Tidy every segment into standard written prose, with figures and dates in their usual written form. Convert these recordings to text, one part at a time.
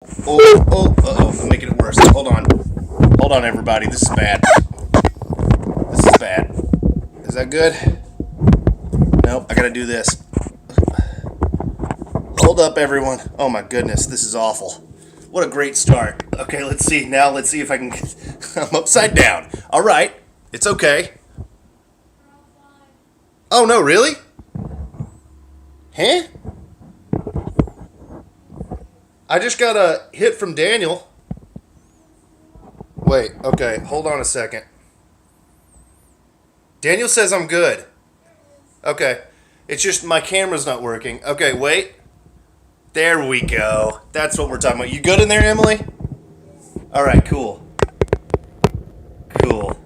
I'm making it worse. Hold on. Hold on, everybody. This is bad. This is bad. Is that good? Nope, I gotta do this. Hold up, everyone. Oh my goodness, this is awful. What a great start. Okay, let's see. Now, let's see if I can. I'm upside down. Alright, it's okay. Oh no, really? Huh? I just got a hit from Daniel. Wait, okay, hold on a second. Daniel says I'm good. Okay. It's just my camera's not working. Okay, wait. There we go. That's what we're talking about. You good in there, Emily? Alright, cool. Cool.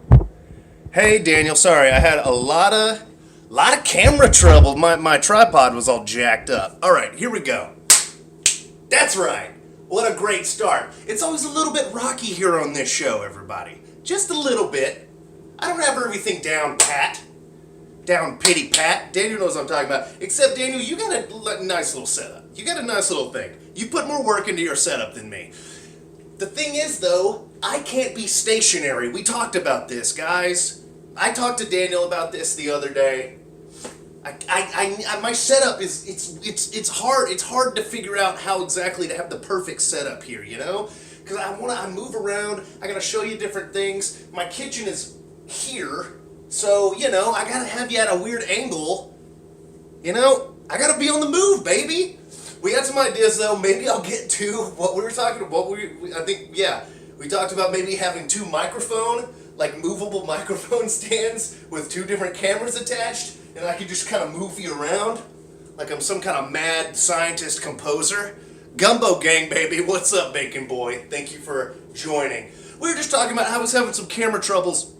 Hey, Daniel, sorry, I had a lot of camera trouble. My tripod was all jacked up. Alright, here we go. That's right. What a great start. It's always a little bit rocky here on this show, everybody. Just a little bit. I don't have everything down pat. Down pitty pat. Daniel knows what I'm talking about. Except, Daniel, you got a nice little setup. You got a nice little thing. You put more work into your setup than me. The thing is, though, I can't be stationary. We talked about this, guys. I talked to Daniel about this the other day. My setup is it's hard. It's hard to figure out how exactly to have the perfect setup here, you know? Because I move around. I gotta show you different things. My kitchen is here, so you know I gotta have you at a weird angle. You know, I gotta be on the move, baby. We had some ideas though. Maybe I'll get to what we were talking about. We talked about maybe having two movable microphone stands with two different cameras attached. And I could just kind of move you around like I'm some kind of mad scientist composer. Gumbo gang, baby. What's up, Bacon Boy? Thank you for joining. We were just talking about how I was having some camera troubles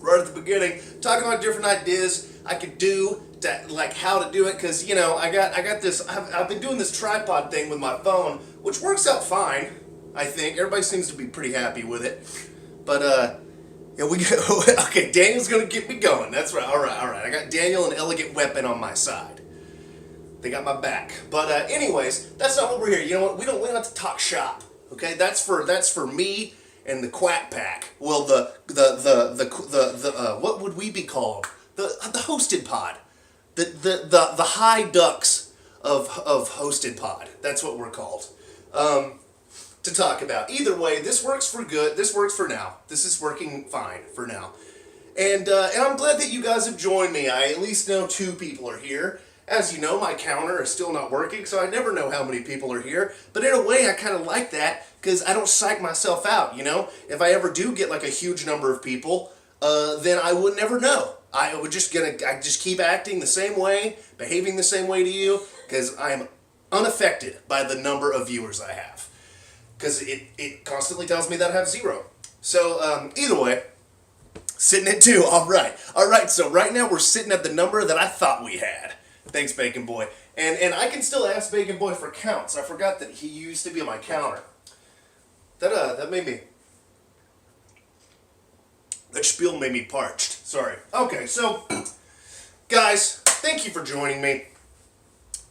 right at the beginning. Talking about different ideas I could do, like how to do it. Because, you know, I got this. I've been doing this tripod thing with my phone, which works out fine, I think. Everybody seems to be pretty happy with it. But, yeah, okay, Daniel's gonna get me going. That's right. All right. I got Daniel, an elegant weapon on my side. They got my back. But anyways, that's not what we're here. You know what? We don't have to talk shop. Okay, that's for me and the Quack Pack. Well, the what would we be called? The hosted pod. The high ducks of hosted pod. That's what we're called. To talk about. Either way, this works for good. This works for now. This is working fine for now. And I'm glad that you guys have joined me. I at least know 2 people are here. As you know, my counter is still not working, so I never know how many people are here. But in a way, I kind of like that, because I don't psych myself out, you know? If I ever do get like a huge number of people, then I would never know. I just keep acting the same way, behaving the same way to you, because I am unaffected by the number of viewers I have. Because it constantly tells me that I have 0. So, either way, sitting at 2. All right, so right now we're sitting at the number that I thought we had. Thanks, Bacon Boy. And I can still ask Bacon Boy for counts. I forgot that he used to be on my counter. That made me... That spiel made me parched. Sorry. Okay, so, guys, thank you for joining me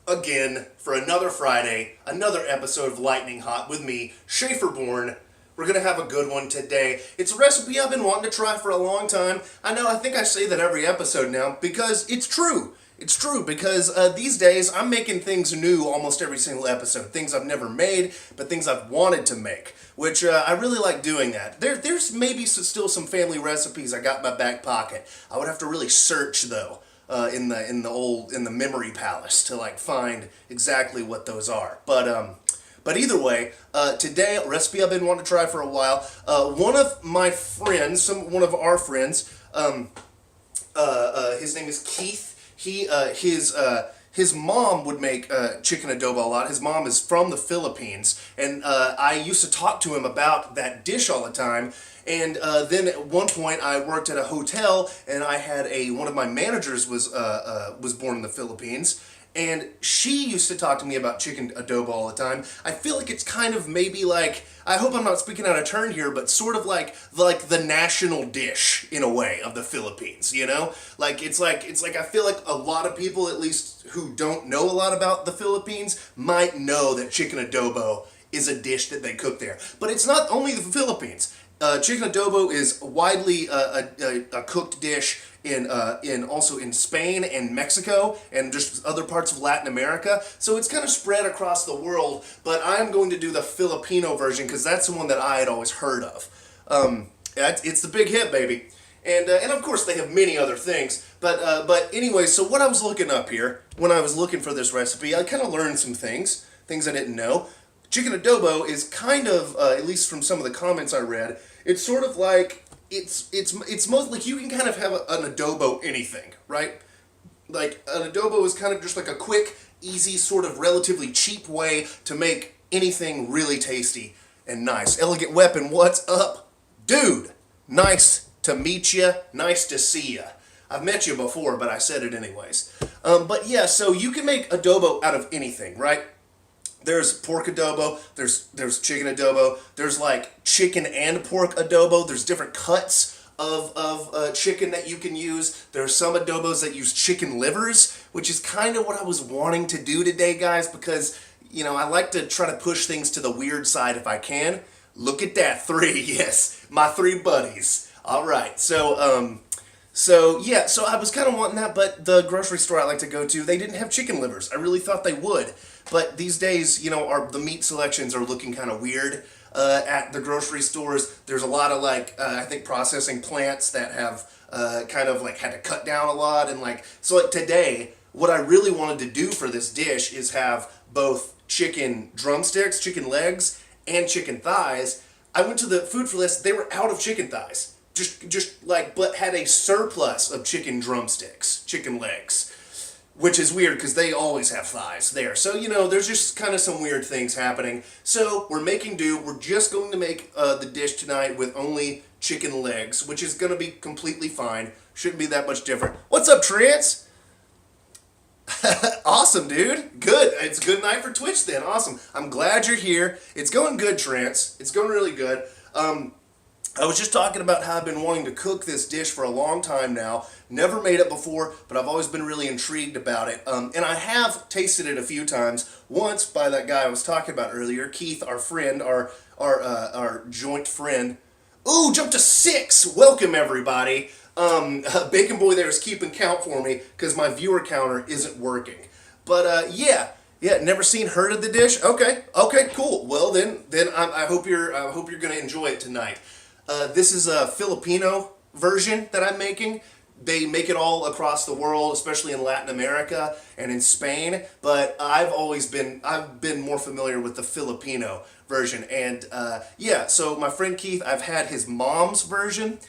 again for another Friday, another episode of Lightning Hot with me, Schaeferborn. We're going to have a good one today. It's a recipe I've been wanting to try for a long time. I think I say that every episode now because it's true. It's true because these days I'm making things new almost every single episode. Things I've never made, but things I've wanted to make, which I really like doing that. There's maybe still some family recipes I got in my back pocket. I would have to really search though. In the memory palace to like find exactly what those are. But either way, today a recipe I've been wanting to try for a while. One of my friends, one of our friends, his name is Keith. His mom would make chicken adobo a lot. His mom is from the Philippines, and I used to talk to him about that dish all the time. And then at one point I worked at a hotel, and I had one of my managers was born in the Philippines, and she used to talk to me about chicken adobo all the time. I feel like it's kind of maybe like, I hope I'm not speaking out of turn here, but sort of like the national dish in a way of the Philippines, you know? It's like I feel like a lot of people, at least who don't know a lot about the Philippines, might know that chicken adobo is a dish that they cook there. But it's not only the Philippines. Chicken adobo is widely a cooked dish also in Spain and Mexico and just other parts of Latin America. So it's kind of spread across the world, but I'm going to do the Filipino version because that's the one that I had always heard of. It's the big hit, baby. And of course they have many other things. But anyway, so what I was looking up here when I was looking for this recipe, I kind of learned some things I didn't know. Chicken adobo is kind of, at least from some of the comments I read, it's sort of like, it's most like you can kind of have an adobo anything, right? Like an adobo is kind of just like a quick, easy, sort of relatively cheap way to make anything really tasty and nice. Elegant Weapon, what's up? Dude, nice to meet you, nice to see you. I've met you before, but I said it anyways. But yeah, so you can make adobo out of anything, right? There's pork adobo, there's chicken adobo, there's like chicken and pork adobo, there's different cuts of chicken that you can use. There's some adobos that use chicken livers, which is kind of what I was wanting to do today, guys, because, you know, I like to try to push things to the weird side if I can. Look at that, 3, yes, my 3 buddies. All right, so I was kind of wanting that, but the grocery store I like to go to, they didn't have chicken livers. I really thought they would. But these days, you know, the meat selections are looking kind of weird at the grocery stores. There's a lot of, like, I think processing plants that have kind of, like, had to cut down a lot. And, like, so, like, today, what I really wanted to do for this dish is have both chicken drumsticks, chicken legs, and chicken thighs. I went to the food for list. They were out of chicken thighs. Just like, but had a surplus of chicken drumsticks, chicken legs. Which is weird because they always have thighs there. So, you know, there's just kind of some weird things happening. So, we're making do. We're just going to make the dish tonight with only chicken legs, which is going to be completely fine. Shouldn't be that much different. What's up, Trance? Awesome, dude. Good. It's a good night for Twitch then. Awesome. I'm glad you're here. It's going good, Trance. It's going really good. I was just talking about how I've been wanting to cook this dish for a long time now. Never made it before, but I've always been really intrigued about it. And I have tasted it a few times. Once by that guy I was talking about earlier, Keith, our friend, our joint friend. Ooh, jumped to 6. Welcome, everybody. Bacon Boy there is keeping count for me because my viewer counter isn't working. But yeah, never seen, heard of the dish. Okay, cool. Well then I hope you're gonna enjoy it tonight. This is a Filipino version that I'm making. They make it all across the world, especially in Latin America and in Spain. But I've been more familiar with the Filipino version. And yeah, so my friend Keith, I've had his mom's version.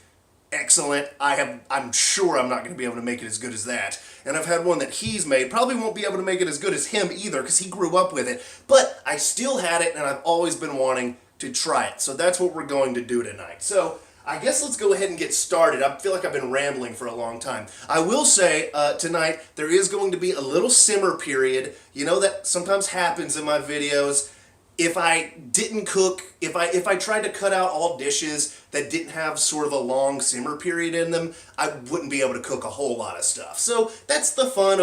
Excellent. I'm sure I'm not going to be able to make it as good as that. And I've had one that he's made. Probably won't be able to make it as good as him either because he grew up with it. But I still had it, and I've always been wanting to try it. So that's what we're going to do tonight. So I guess let's go ahead and get started. I feel like I've been rambling for a long time. I will say tonight there is going to be a little simmer period. You know that sometimes happens in my videos. If I didn't cook, if I tried to cut out all dishes that didn't have sort of a long simmer period in them, I wouldn't be able to cook a whole lot of stuff. So that's one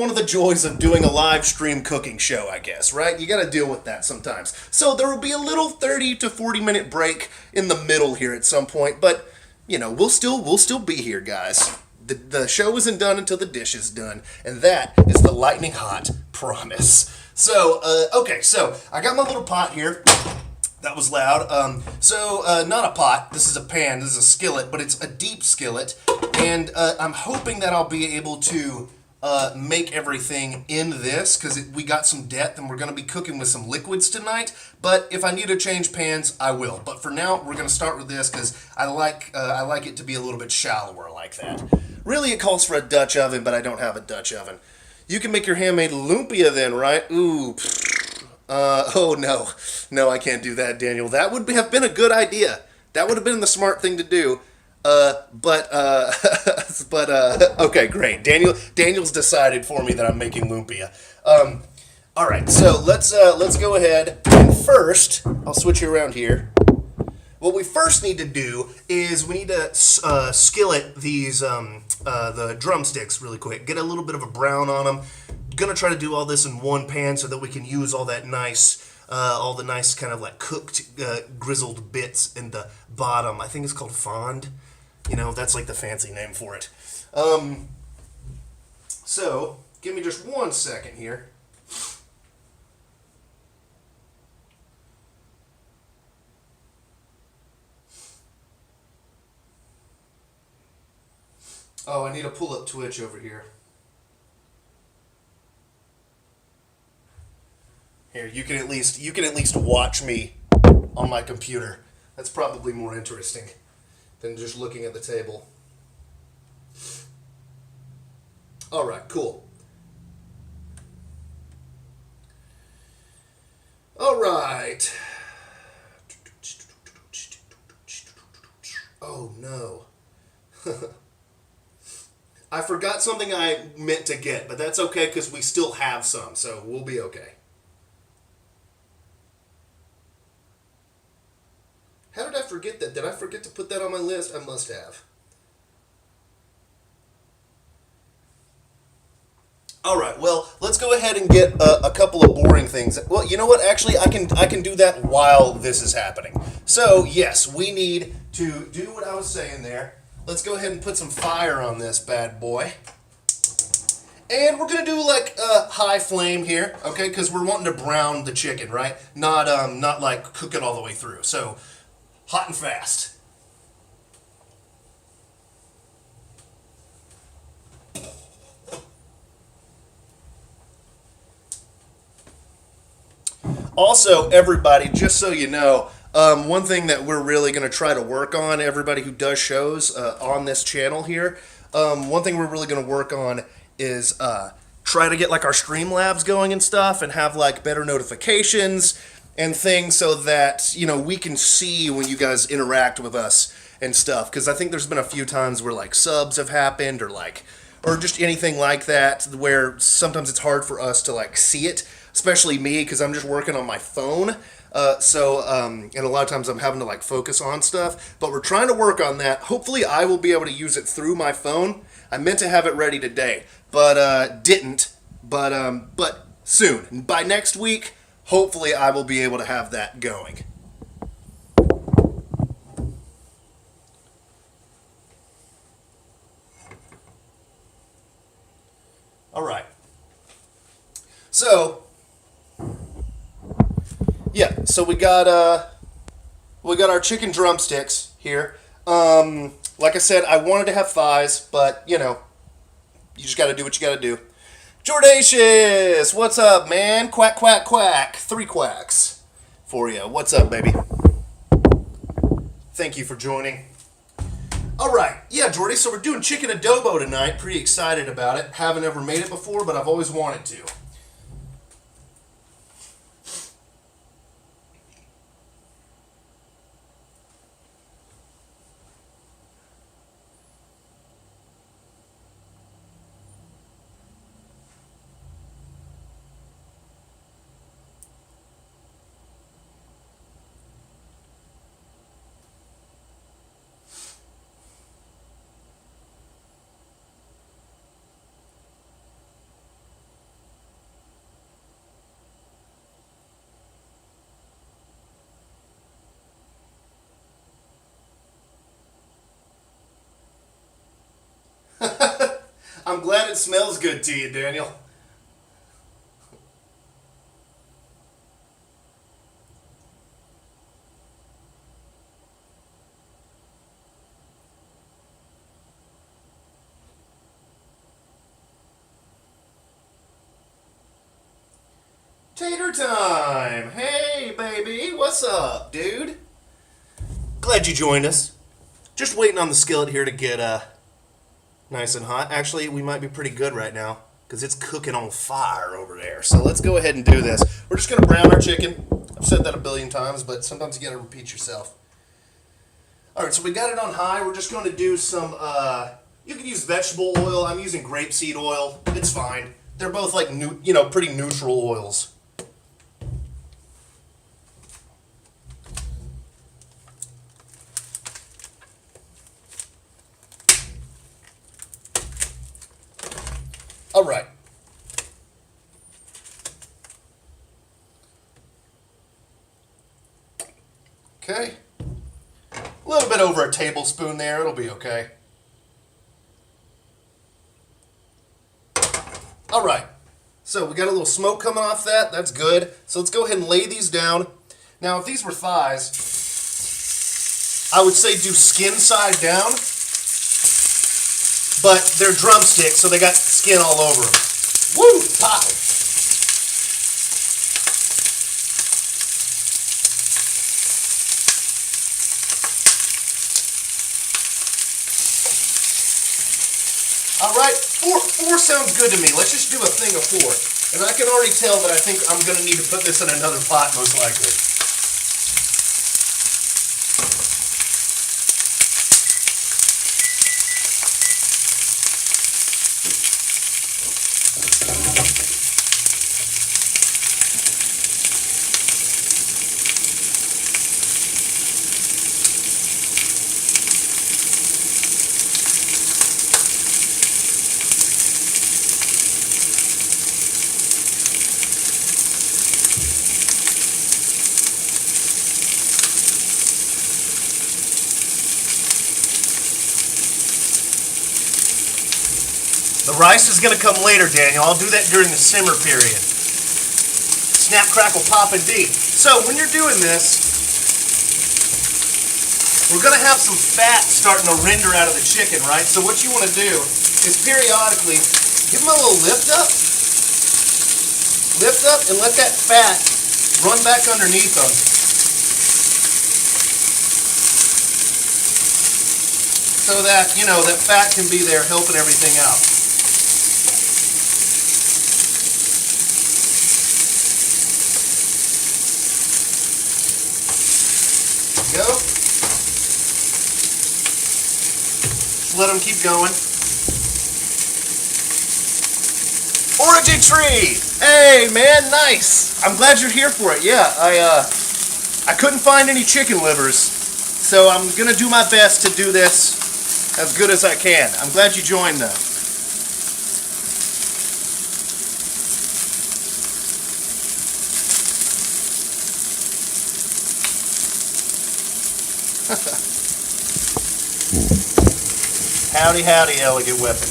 of the joys of doing a live stream cooking show, I guess, right? You gotta deal with that sometimes. So there will be a little 30 to 40 minute break in the middle here at some point, but you know, we'll still be here, guys. The show isn't done until the dish is done, and that is the lightning hot promise. So, okay, so I got my little pot here. That was loud. Not a pot. This is a pan. This is a skillet, but it's a deep skillet. And I'm hoping that I'll be able to make everything in this because we got some depth and we're going to be cooking with some liquids tonight. But if I need to change pans, I will. But for now, we're going to start with this because I like it to be a little bit shallower like that. Really, it calls for a Dutch oven, but I don't have a Dutch oven. You can make your handmade lumpia then, right? Ooh. Oh, no. No, I can't do that, Daniel. That would have been a good idea. That would have been the smart thing to do. Okay, great. Daniel's decided for me that I'm making lumpia. All right, so let's go ahead. And first, I'll switch you around here. What we first need to do is we need to skillet these the drumsticks really quick. Get a little bit of a brown on them. Gonna try to do all this in one pan so that we can use all that nice all the nice kind of like cooked, grizzled bits in the bottom. I think it's called fond. You know, that's like the fancy name for it. So, give me just 1 second here. Oh, I need to pull up Twitch over here. Here, you can at least watch me on my computer. That's probably more interesting than just looking at the table. All right, cool. All right. Oh no. I forgot something I meant to get, but that's okay because we still have some, so we'll be okay. How did I forget that? Did I forget to put that on my list? I must have. All right. Well, let's go ahead and get a couple of boring things. Well, you know what? Actually, I can do that while this is happening. So yes, we need to do what I was saying there. Let's go ahead and put some fire on this bad boy. And we're gonna do like a high flame here, okay? Because we're wanting to brown the chicken, right? Not like cook it all the way through. So hot and fast. Also, everybody, just so you know, one thing that we're really going to try to work on, everybody who does shows on this channel here, one thing we're really going to work on is try to get like our Streamlabs going and stuff and have like better notifications and things so that, you know, we can see when you guys interact with us and stuff. Because I think there's been a few times where like subs have happened or just anything like that where sometimes it's hard for us to like see it, especially me because I'm just working on my phone. And a lot of times I'm having to like focus on stuff, but we're trying to work on that. Hopefully I will be able to use it through my phone. I meant to have it ready today, but didn't. But soon, by next week, hopefully I will be able to have that going. All right. So, yeah, so we got our chicken drumsticks here. Like I said, I wanted to have thighs, but you know, you just got to do what you got to do. Jordacious, what's up, man? Quack, quack, quack. 3 quacks for you. What's up, baby? Thank you for joining. All right, yeah, Jordy. So we're doing chicken adobo tonight. Pretty excited about it. Haven't ever made it before, but I've always wanted to. I'm glad it smells good to you, Daniel. Tater time! Hey, baby, what's up, dude? Glad you joined us. Just waiting on the skillet here to get nice and hot. Actually, we might be pretty good right now because it's cooking on fire over there. So let's go ahead and do this. We're just going to brown our chicken. I've said that a billion times, but sometimes you got to repeat yourself. All right, so we got it on high. We're just going to do some, you can use vegetable oil. I'm using grapeseed oil. It's fine. They're both like, pretty neutral oils. All right. Okay. A little bit over a tablespoon there. It'll be okay. All right. So we got a little smoke coming off that. That's good. So let's go ahead and lay these down. Now, if these were thighs, I would say do skin side down. But they're drumsticks, so they got skin all over them. Woo! Pop it. All right, four sounds good to me. Let's just do a thing of 4. And I can already tell that I think I'm going to need to put this in another pot, most likely. The rice is going to come later, Daniel. I'll do that during the simmer period. Snap, crackle, pop, and D. So when you're doing this, we're going to have some fat starting to render out of the chicken, right? So what you want to do is periodically give them a little lift up, and let that fat run back underneath them. So that, you know, that fat can be there helping everything out. Go. Just let them keep going. Origin tree! Hey man, nice! I'm glad you're here for it. Yeah, I couldn't find any chicken livers, so I'm gonna do my best to do this as good as I can. I'm glad you joined though. Howdy, howdy, elegant weapon.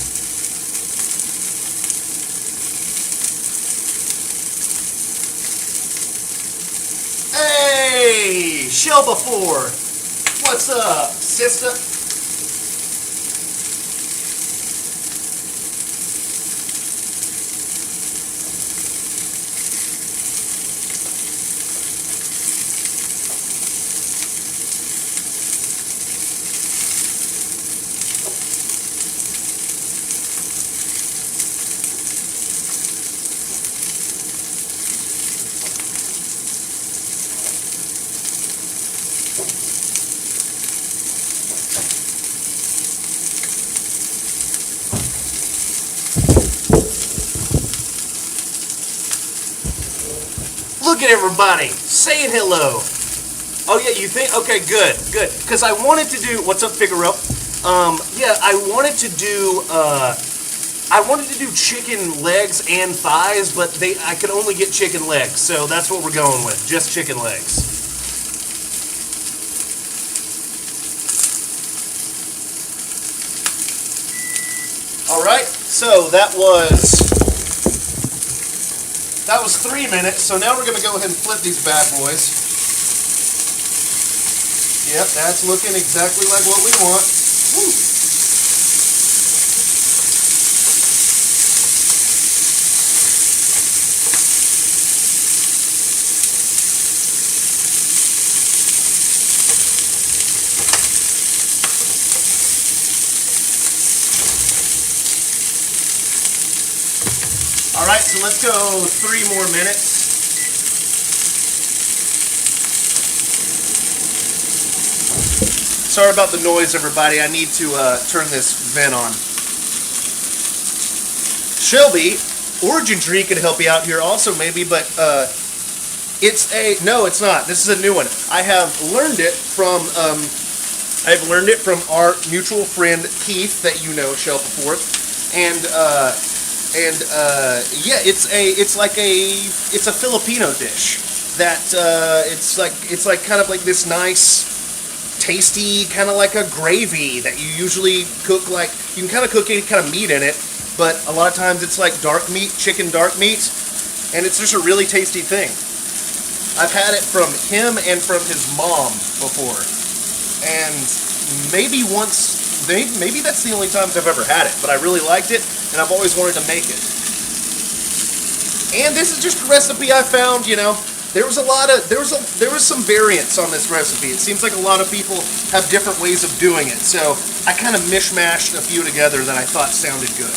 Hey, Shelba Ford. What's up, sister? Look at everybody saying hello. Oh yeah, you think? Okay, good. Because I wanted to do. What's up, Figaro? Yeah, I wanted to do chicken legs and thighs, but I could only get chicken legs, so that's what we're going with. Just chicken legs. All right. So that was 3 minutes, so now we're going to go ahead and flip these bad boys. Yep, that's looking exactly like what we want. Woo. All right, so let's go 3 more minutes. Sorry about the noise, everybody. I need to turn this vent on. Shelby, Origin Tree could help you out here also, maybe, but no, it's not. This is a new one. I have learned it from our mutual friend Keith, that you know, Shelby Forth, and yeah, it's a Filipino dish. that it's like kind of like this nice, tasty, kind of like a gravy that you usually cook. Like you can kind of cook any kind of meat in it, but a lot of times it's like dark meat, chicken dark meat, and it's just a really tasty thing. I've had it from him and from his mom before, and maybe that's the only times I've ever had it, but I really liked it, and I've always wanted to make it. And this is just a recipe I found, you know. There was some variance on this recipe. It seems like a lot of people have different ways of doing it, so I kind of mishmashed a few together that I thought sounded good.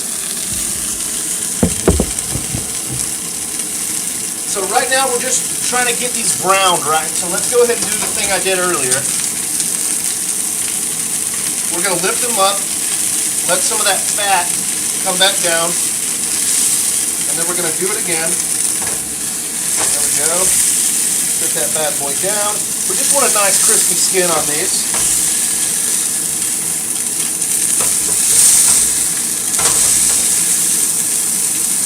So right now we're just trying to get these browned, right? So let's go ahead and do the thing I did earlier. We're going to lift them up, let some of that fat come back down, and then we're going to do it again. There we go. Put that bad boy down. We just want a nice crispy skin on these.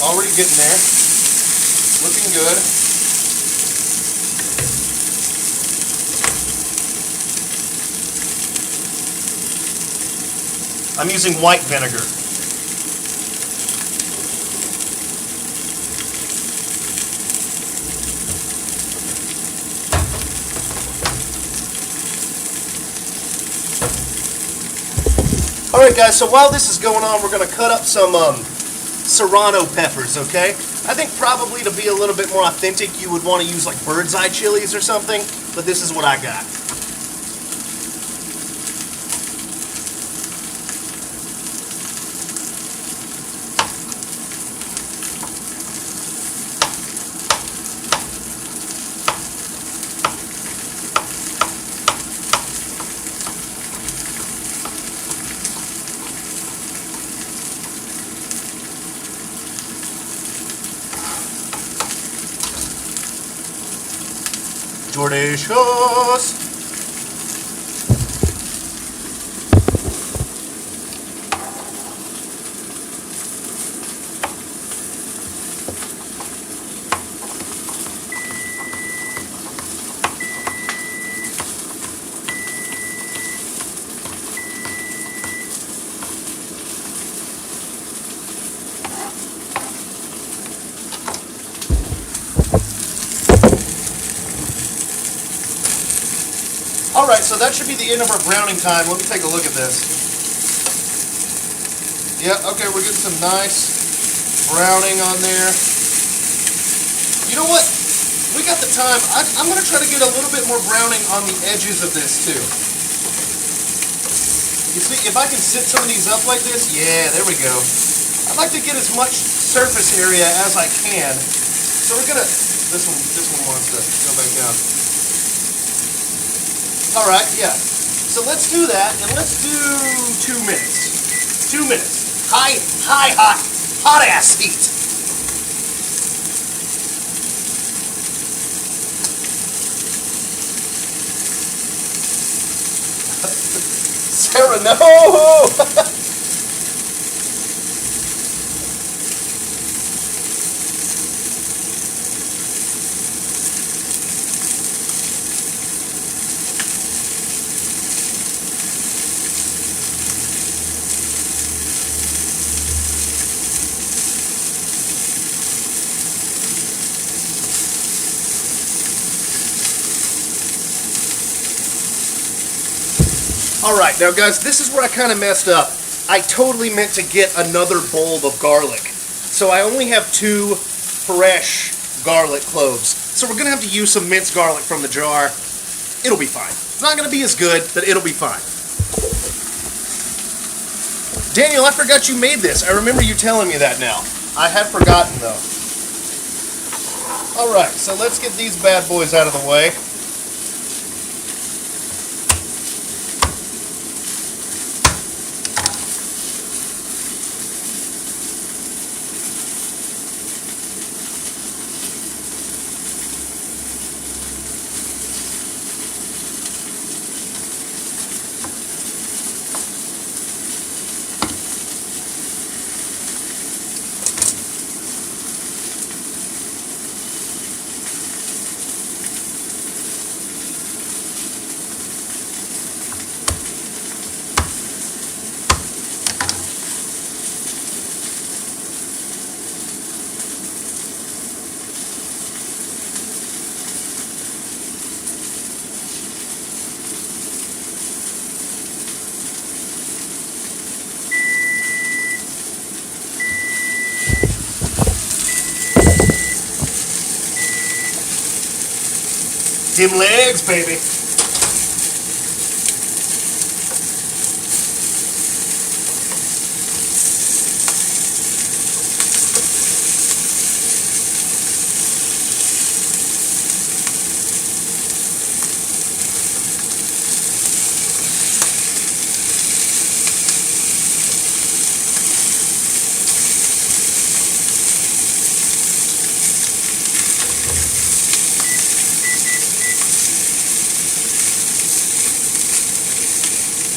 Already getting there. Looking good. I'm using white vinegar. Alright guys, so while this is going on, we're going to cut up some serrano peppers, okay? I think probably to be a little bit more authentic, you would want to use like bird's eye chilies or something, but this is what I got. Delicious. Alright, so that should be the end of our browning time. Let me take a look at this. Yeah, okay, we're getting some nice browning on there. You know what? We got the time. I'm going to try to get a little bit more browning on the edges of this, too. You see, if I can sit some of these up like this, yeah, there we go. I'd like to get as much surface area as I can. So we're going to... This one wants to go back down. Alright, yeah. So let's do that, and let's do 2 minutes. 2 minutes. Hot ass heat. Sarah, no! Alright, now guys, this is where I kind of messed up. I totally meant to get another bowl of garlic. So I only have 2 fresh garlic cloves. So we're going to have to use some minced garlic from the jar. It'll be fine. It's not going to be as good, but it'll be fine. Daniel, I forgot you made this. I remember you telling me that now. I had forgotten, though. Alright, so let's get these bad boys out of the way. Dim legs, baby.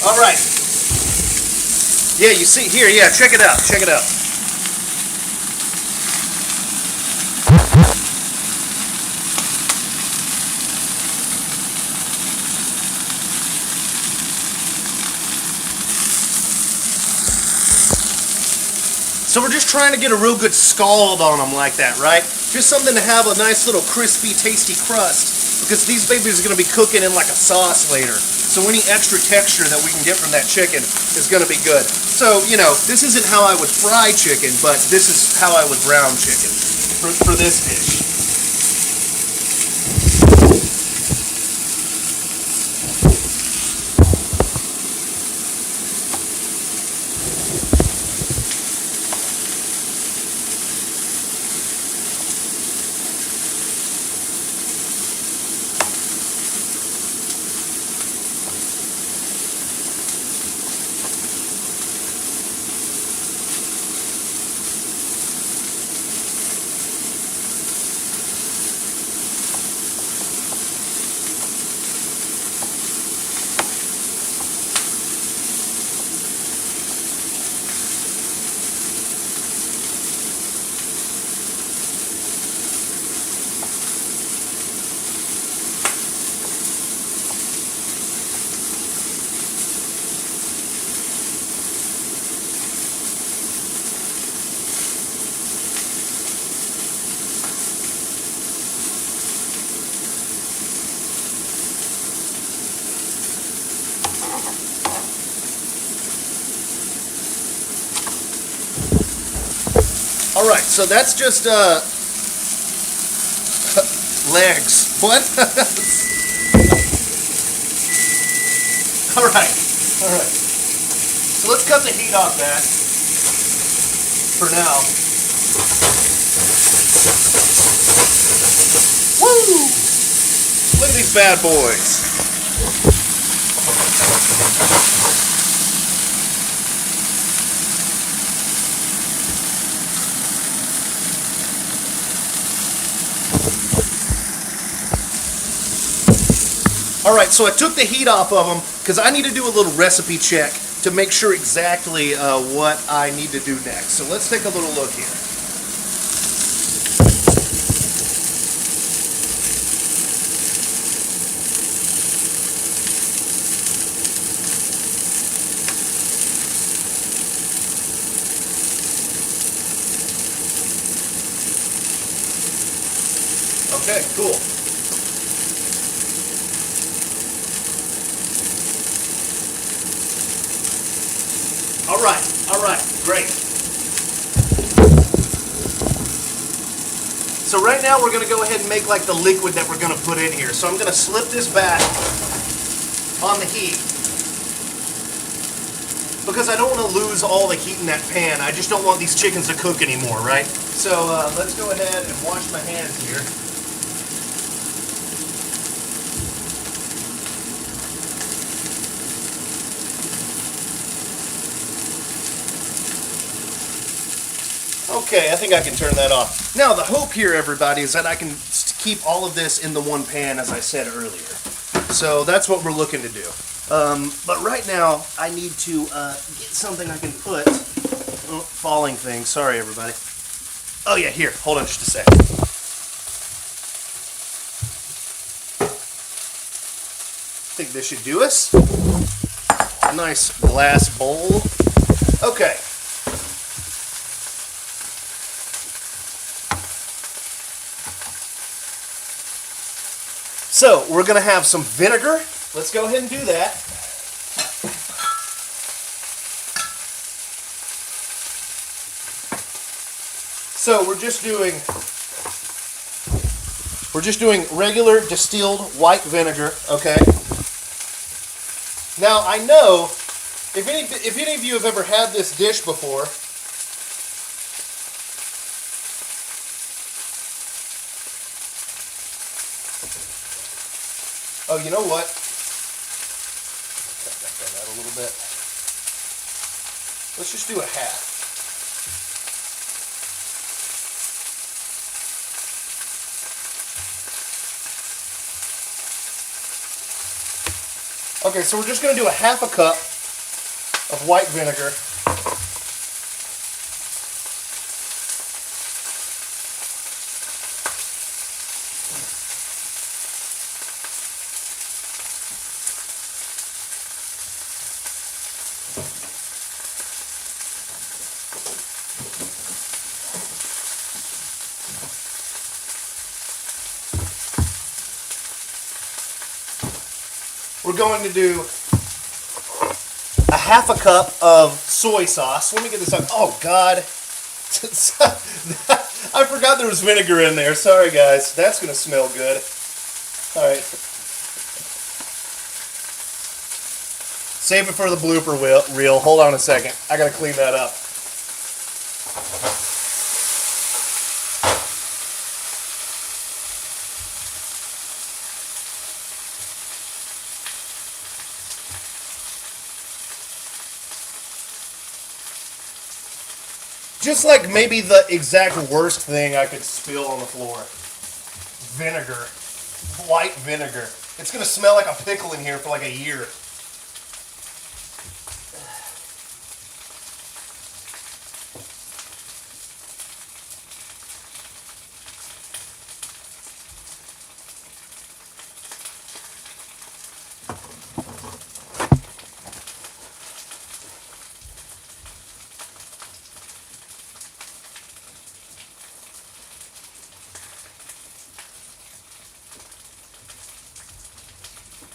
All right. Yeah, you see here. Yeah, check it out. Check it out. So we're just trying to get a real good scald on them like that, right? Just something to have a nice little crispy, tasty crust, because these babies are going to be cooking in like a sauce later. So any extra texture that we can get from that chicken is going to be good. So, you know, this isn't how I would fry chicken, but this is how I would brown chicken for this dish. All right, so that's just legs. What? All right. So let's cut the heat off that for now. Woo! Look at these bad boys. All right, so I took the heat off of them because I need to do a little recipe check to make sure exactly what I need to do next. So let's take a little look here. Okay, cool. All right, great. So right now we're going to go ahead and make like the liquid that we're going to put in here. So I'm going to slip this back on the heat because I don't want to lose all the heat in that pan. I just don't want these chickens to cook anymore, right? So let's go ahead and wash my hands here. Okay, I think I can turn that off. Now, the hope here, everybody, is that I can keep all of this in the one pan, as I said earlier. So that's what we're looking to do. But right now, I need to get something I can put... Oh, falling thing. Sorry, everybody. Oh, yeah, here. Hold on just a sec. I think this should do us. A nice glass bowl. Okay. So, we're going to have some vinegar. Let's go ahead and do that. So, we're We're just doing regular distilled white vinegar, okay? Now, I know, if any of you have ever had this dish before, oh, you know what? Cut back on that a little bit. Let's just do a half. Okay, so we're just going to do a half a cup of white vinegar. We're going to do a half a cup of soy sauce. Let me get this out. Oh, God. I forgot there was vinegar in there. Sorry, guys. That's going to smell good. All right. Save it for the blooper reel. Hold on a second. I got to clean that up. Just like maybe the exact worst thing I could spill on the floor. Vinegar. White vinegar. It's going to smell like a pickle in here for like a year.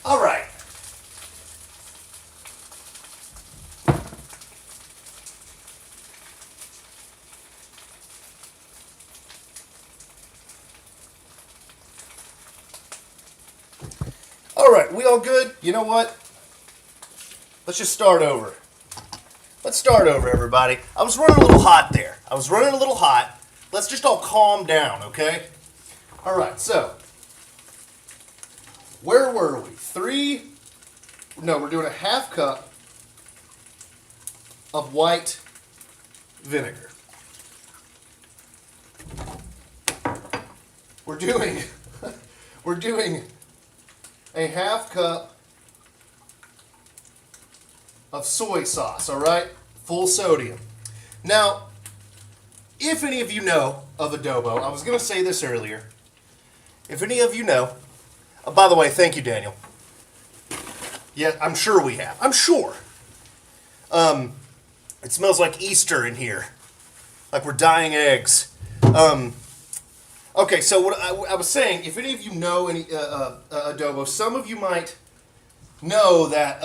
All right. All right, we all good? You know what? Let's just start over. Let's start over, everybody. I was running a little hot there. Let's just all calm down, okay? All right, so where were we? We're doing a half cup of white vinegar. We're doing a half cup of soy sauce, all right? Full sodium. Now, if any of you know of adobo, I was going to say this earlier. If any of you know, by the way, thank you, Daniel. Yeah, I'm sure we have. I'm sure. It smells like Easter in here. Like we're dyeing eggs. Okay, so what I was saying, if any of you know any adobo, some of you might know that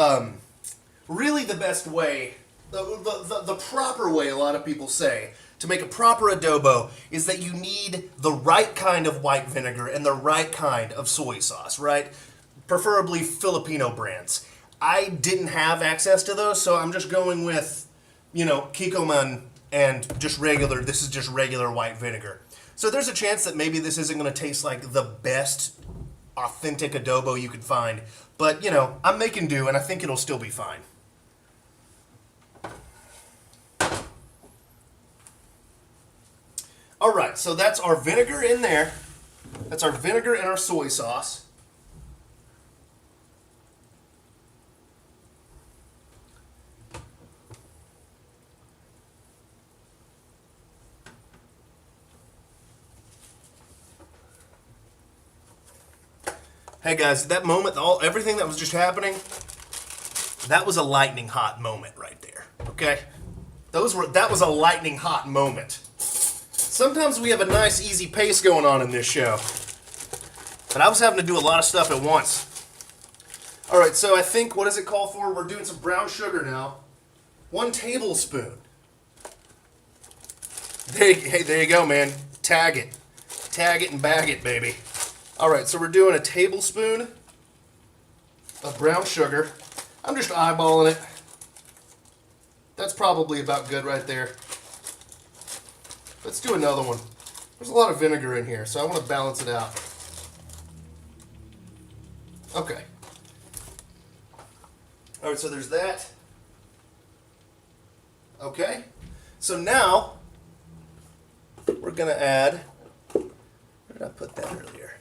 really the best way, the proper way, a lot of people say, to make a proper adobo is that you need the right kind of white vinegar and the right kind of soy sauce, right? Preferably Filipino brands. I didn't have access to those, so I'm just going with, Kikkoman and this is just regular white vinegar. So there's a chance that maybe this isn't going to taste like the best authentic adobo you could find. But, I'm making do, and I think it'll still be fine. All right, so that's our vinegar in there. That's our vinegar and our soy sauce. Hey guys, that moment, everything that was just happening, that was a lightning hot moment right there, okay? That was a lightning hot moment. Sometimes we have a nice easy pace going on in this show, but I was having to do a lot of stuff at once. All right, so I think, what does it call for? We're doing some brown sugar now. 1 tablespoon. Hey, there you go, man. Tag it and bag it, baby. All right, so we're doing a tablespoon of brown sugar. I'm just eyeballing it. That's probably about good right there. Let's do another one. There's a lot of vinegar in here, so I want to balance it out. Okay. All right, so there's that. Okay. So now we're going to add, where did I put that earlier?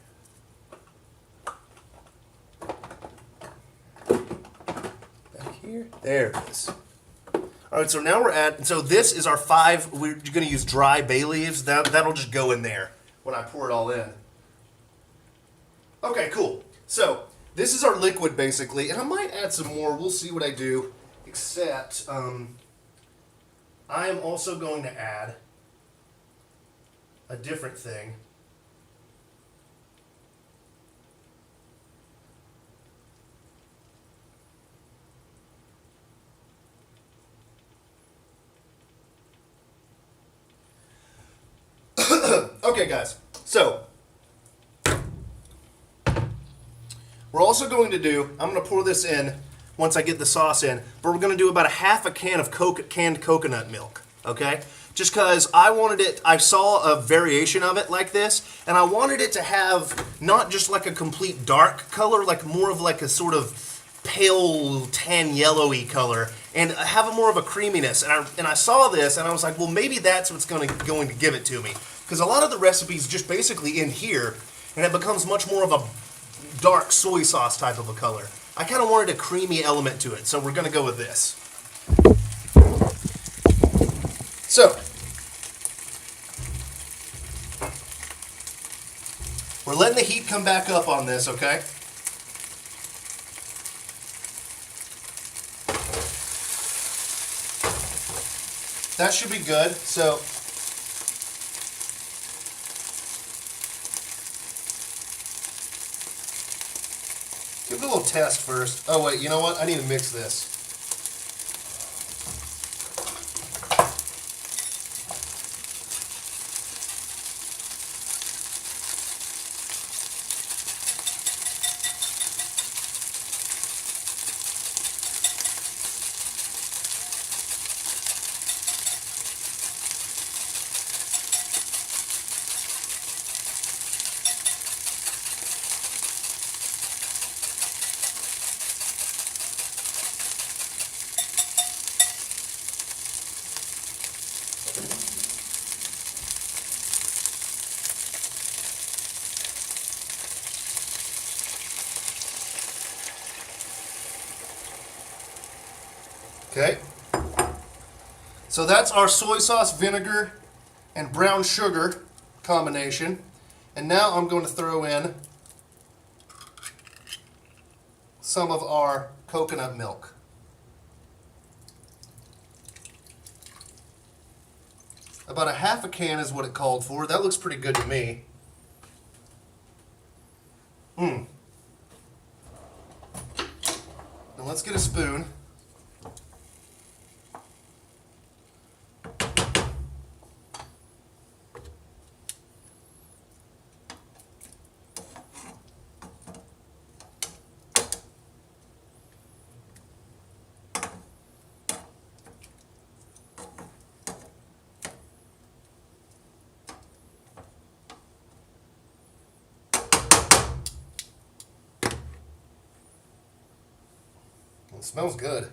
Back here. There it is. All right, so now so this is our 5, we're going to use dry bay leaves. That'll just go in there when I pour it all in. Okay, cool. So this is our liquid basically, and I might add some more. We'll see what I do, except I am also going to add a different thing. Okay, guys, so we're also going to do, I'm going to pour this in once I get the sauce in, but we're going to do about a half a can of canned coconut milk, okay? Just because I saw a variation of it like this, and I wanted it to have not just like a complete dark color, like more of like a sort of pale tan yellowy color, and have more of a creaminess. And I saw this, and I was like, well, maybe that's what's going to give it to me. Because a lot of the recipes just basically end here, and it becomes much more of a dark soy sauce type of a color. I kind of wanted a creamy element to it, so we're going to go with this. So, we're letting the heat come back up on this, okay? That should be good. So, give it a little test first. Oh wait, you know what? I need to mix this. Okay, so that's our soy sauce, vinegar, and brown sugar combination. And now I'm going to throw in some of our coconut milk. About a half a can is what it called for. That looks pretty good to me. Now let's get a spoon. It smells good.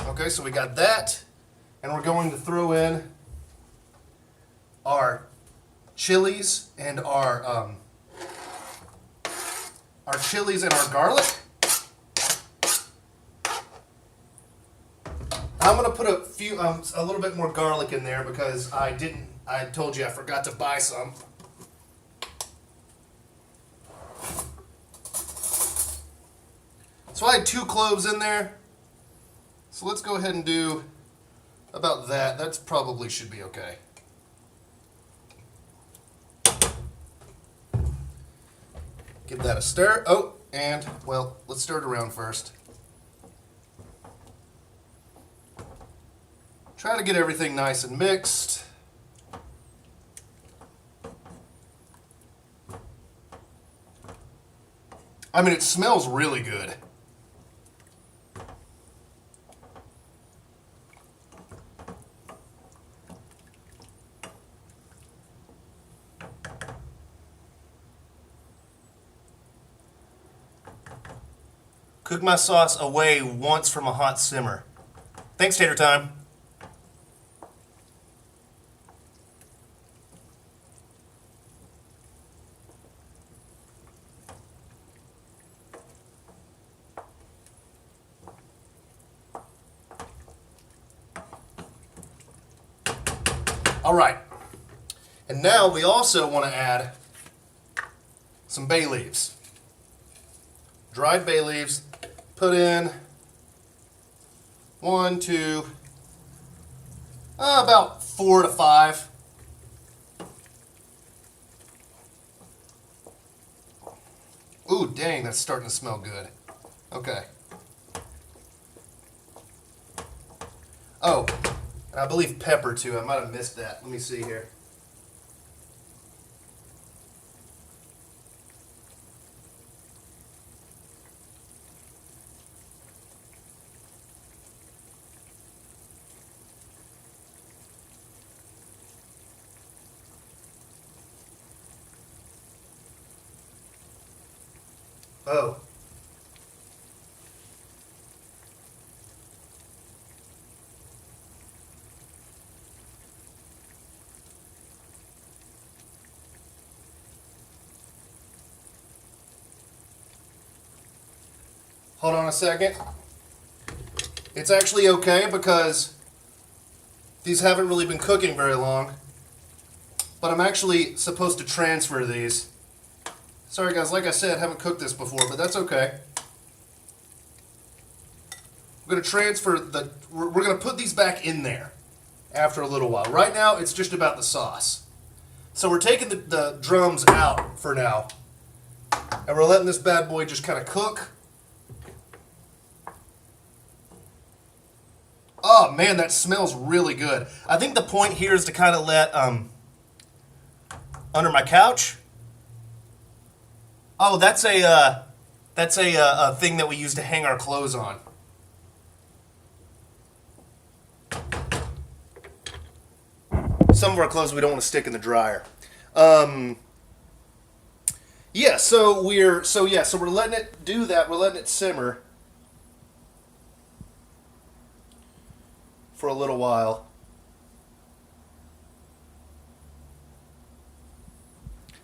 Okay, so we got that, and we're going to throw in our chilies and our garlic. I'm gonna put a little bit more garlic in there because I told you I forgot to buy some. So I had 2 cloves in there. So let's go ahead and do about that. That's probably should be okay. Give that a stir. Oh, and, well, let's stir it around first. Try to get everything nice and mixed. I mean, it smells really good. Cook my sauce away once from a hot simmer. Thanks, Tater Time. All right. And now we also want to add some bay leaves. Dried bay leaves. Put in 1, 2, about 4 to 5. Ooh, dang, that's starting to smell good. Okay. Oh, and I believe pepper too. I might have missed that. Let me see here. Oh. Hold on a second. It's actually okay because these haven't really been cooking very long. But I'm actually supposed to transfer these. Sorry guys, like I said, I haven't cooked this before, but that's okay. We're going to transfer we're going to put these back in there after a little while. Right now, it's just about the sauce. So we're taking the drums out for now. And we're letting this bad boy just kind of cook. Oh man, that smells really good. I think the point here is to kind of let, under my couch. Oh, that's a thing that we use to hang our clothes on. Some of our clothes we don't want to stick in the dryer. Yeah, so we're letting it do that. We're letting it simmer for a little while.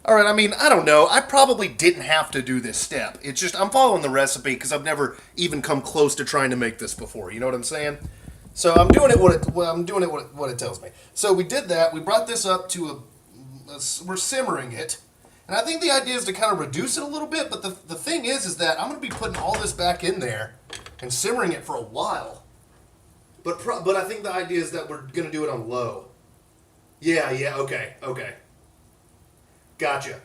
All right, I mean, I don't know. I probably didn't have to do this step. It's just I'm following the recipe because I've never even come close to trying to make this before. You know what I'm saying? So I'm doing it what it tells me. So we did that. We brought this up to we're simmering it. And I think the idea is to kind of reduce it a little bit, but the thing is that I'm going to be putting all this back in there and simmering it for a while. But I think the idea is that we're going to do it on low. Yeah, okay. Gotcha.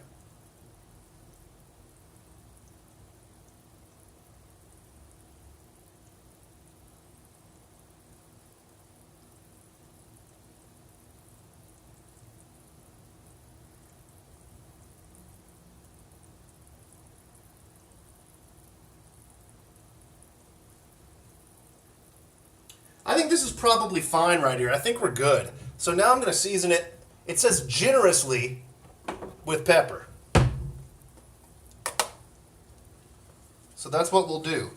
I think this is probably fine right here. I think we're good. So now I'm going to season it. It says generously with pepper. So that's what we'll do.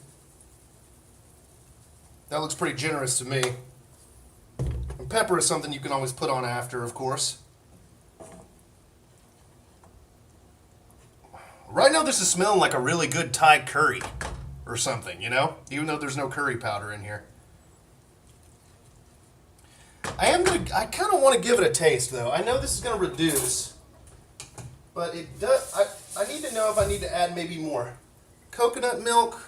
That looks pretty generous to me. And pepper is something you can always put on after, of course. Right now this is smelling like a really good Thai curry or something, you know? Even though there's no curry powder in here. I kind of want to give it a taste though. I know this is going to reduce, but it does. I need to know if I need to add maybe more coconut milk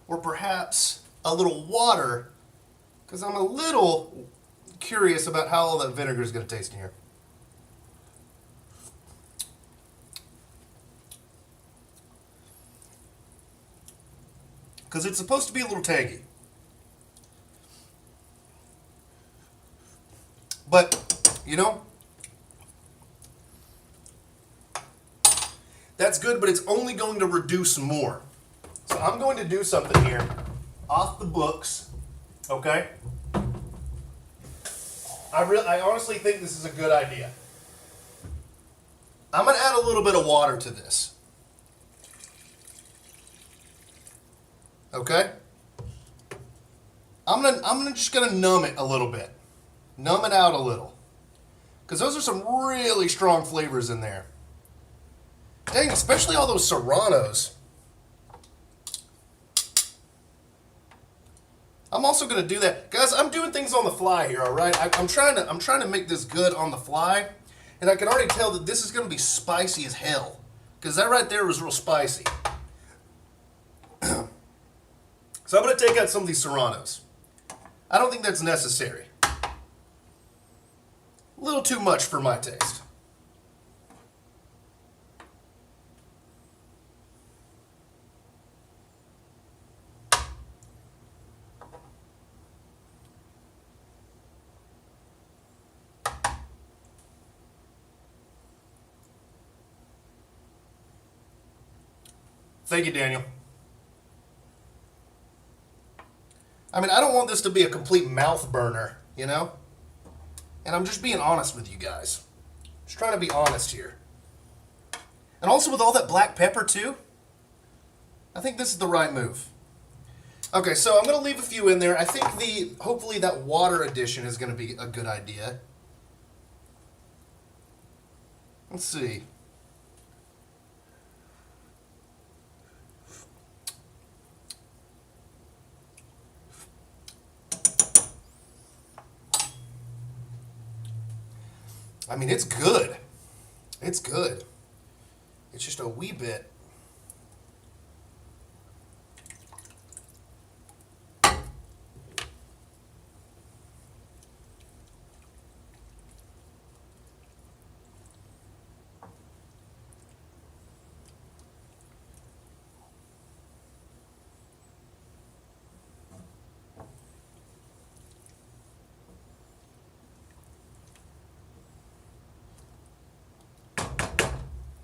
or perhaps a little water, because I'm a little curious about how all that vinegar is going to taste in here. because it's supposed to be a little tangy. But, you know, that's good, but it's only going to reduce more. So I'm going to do something here off the books, okay? I honestly think this is a good idea. I'm going to add a little bit of water to this. Okay? I'm just gonna numb it a little bit. Numb it out a little. Because those are some really strong flavors in there. Dang, especially all those serranos. I'm also gonna do that. Guys, I'm doing things on the fly here, alright? I'm trying to make this good on the fly. And I can already tell that this is gonna be spicy as hell. Because that right there was real spicy. So I'm going to take out some of these serranos. I don't think that's necessary. A little too much for my taste. Thank you, Daniel. I mean, I don't want this to be a complete mouth burner, you know? And I'm just being honest with you guys. Just trying to be honest here. And also with all that black pepper too, I think this is the right move. Okay, so I'm going to leave a few in there. I think hopefully that water addition is going to be a good idea. Let's see. I mean, it's good. It's good. It's just a wee bit.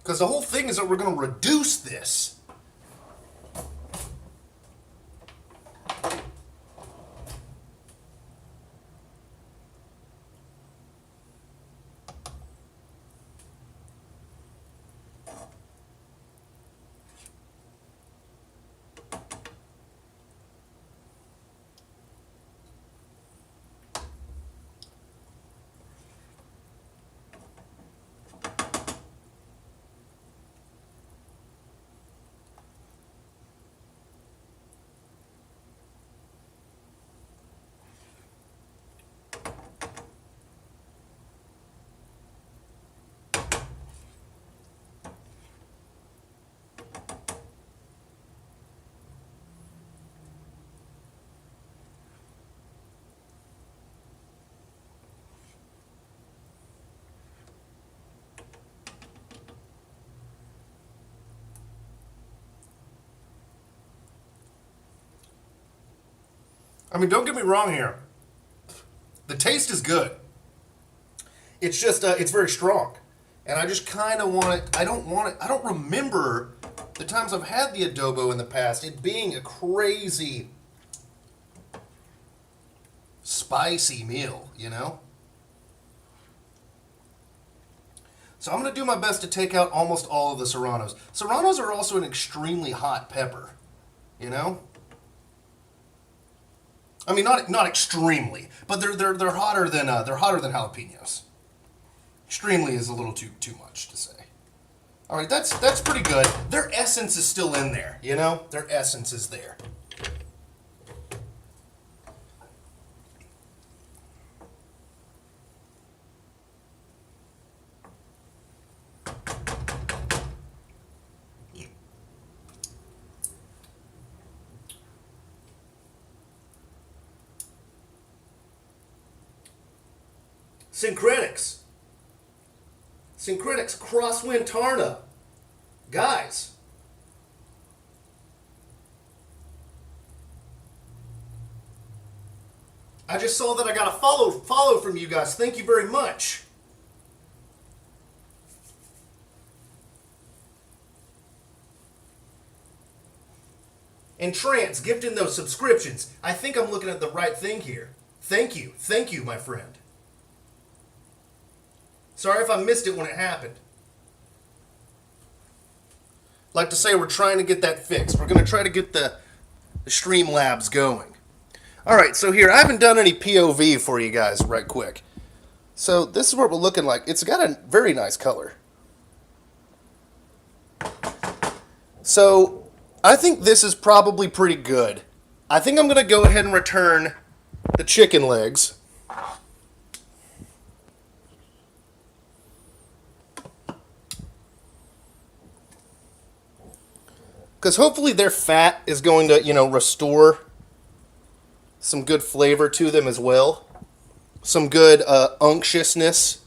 Because the whole thing is that we're going to reduce this. I mean, don't get me wrong here. The taste is good. It's just, it's very strong. And I just kind of want it, I don't remember the times I've had the adobo in the past, it being a crazy spicy meal, you know? So I'm going to do my best to take out almost all of the serranos. Serranos are also an extremely hot pepper, you know? I mean, not extremely, but they're hotter than jalapenos. Extremely is a little too much to say. All right, that's pretty good. Their essence is still in there, you know. Their essence is there. Syncretics, Crosswind Tarna. Guys. I just saw that I got a follow from you guys. Thank you very much. And Trance, gifting those subscriptions. I think I'm looking at the right thing here. Thank you, my friend. Sorry if I missed it when it happened. Like to say, we're trying to get that fixed. We're going to try to get the Streamlabs going. Alright, so here, I haven't done any POV for you guys right quick. So this is what we're looking like. It's got a very nice color. So I think this is probably pretty good. I think I'm going to go ahead and return the chicken legs. Because hopefully their fat is going to, restore some good flavor to them as well. Some good unctuousness.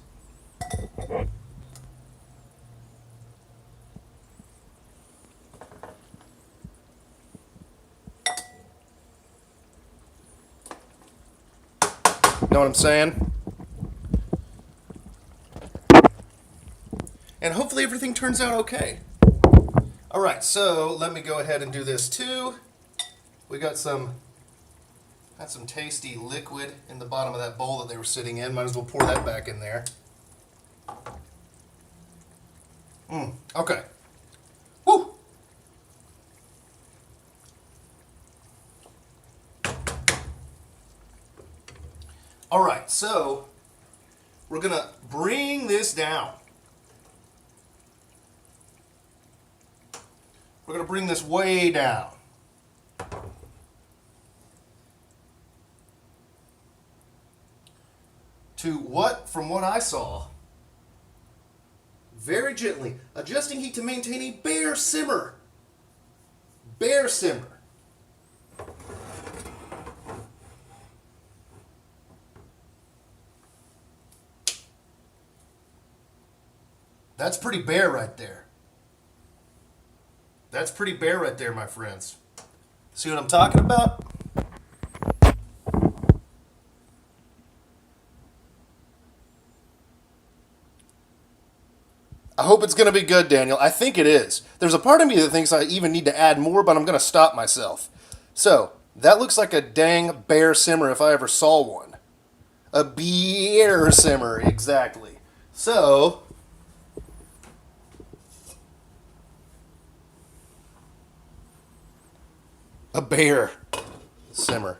Know what I'm saying? And hopefully everything turns out okay. Alright, so let me go ahead and do this too. We got some tasty liquid in the bottom of that bowl that they were sitting in. Might as well pour that back in there. Okay. Woo! Alright, so we're going to bring this down. We're going to bring this way down. To what, from what I saw, very gently, adjusting heat to maintain a bare simmer. Bare simmer. That's pretty bare right there. That's pretty bare right there, my friends. See what I'm talking about? I hope it's going to be good, Daniel. I think it is. There's a part of me that thinks I even need to add more, but I'm going to stop myself. So, that looks like a dang bare simmer if I ever saw one. A beer simmer, exactly. So, a bear simmer.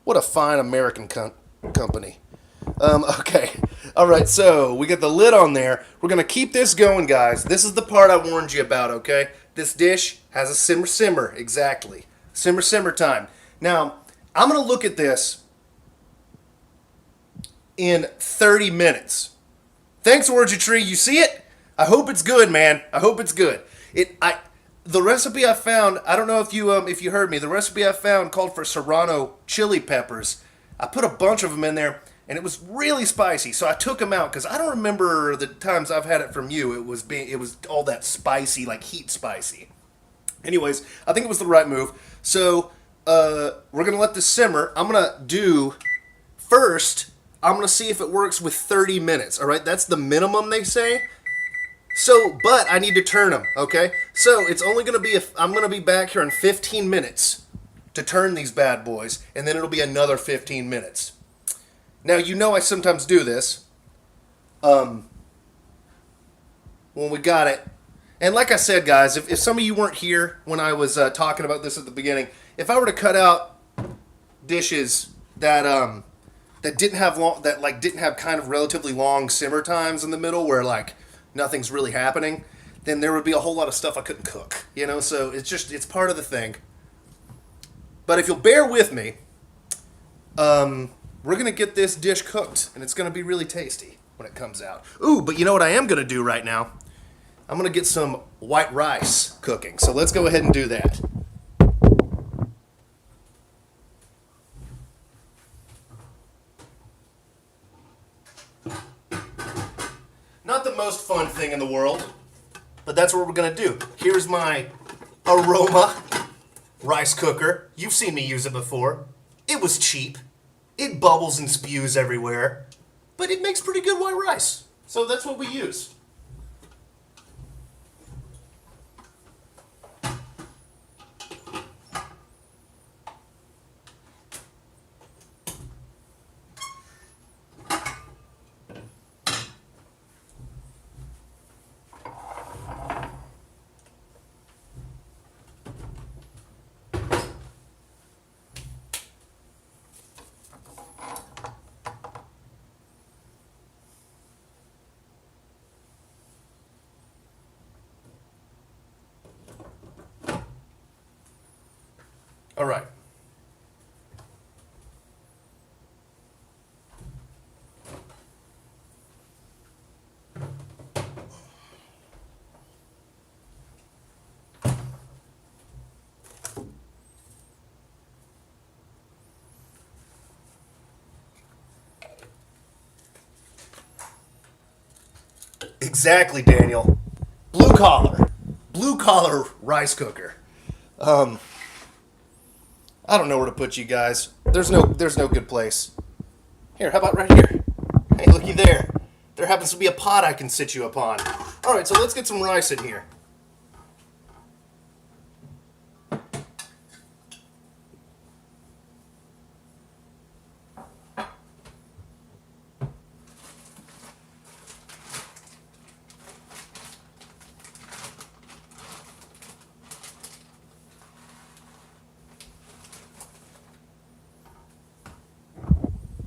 What a fine American company. Okay. Alright, so we got the lid on there. We're going to keep this going, guys. This is the part I warned you about, okay? This dish has a simmer. Exactly. Simmer time. Now, I'm going to look at this in 30 minutes. Thanks, Orgy Tree. You see it? I hope it's good, man. I hope it's good. The recipe I found, I don't know if you heard me, the recipe I found called for serrano chili peppers. I put a bunch of them in there, and it was really spicy, so I took them out, because I don't remember the times I've had it from you, it was all that spicy, like heat spicy. Anyways, I think it was the right move. So, we're going to let this simmer. I'm going to do, first, I'm going to see if it works with 30 minutes, alright? That's the minimum, they say. So, but I need to turn them, okay? So, it's only going to be, I'm going to be back here in 15 minutes to turn these bad boys, and then it'll be another 15 minutes. Now, you know I sometimes do this, when we got it. And like I said, guys, if some of you weren't here when I was talking about this at the beginning, if I were to cut out dishes that didn't have kind of relatively long simmer times in the middle where like nothing's really happening, then there would be a whole lot of stuff I couldn't cook, so it's part of the thing. But if you'll bear with me, we're going to get this dish cooked, and it's going to be really tasty when it comes out. Ooh, but you know what I am going to do right now? I'm going to get some white rice cooking, so let's go ahead and do that. Not the most fun thing in the world, but that's what we're going to do. Here's my Aroma rice cooker. You've seen me use it before. It was cheap. It bubbles and spews everywhere, but it makes pretty good white rice. So that's what we use. All right. Exactly, Daniel. Blue collar. Blue collar rice cooker. I don't know where to put you guys. There's no good place. Here, how about right here? Hey, looky there. There happens to be a pot I can sit you upon. All right, so let's get some rice in here.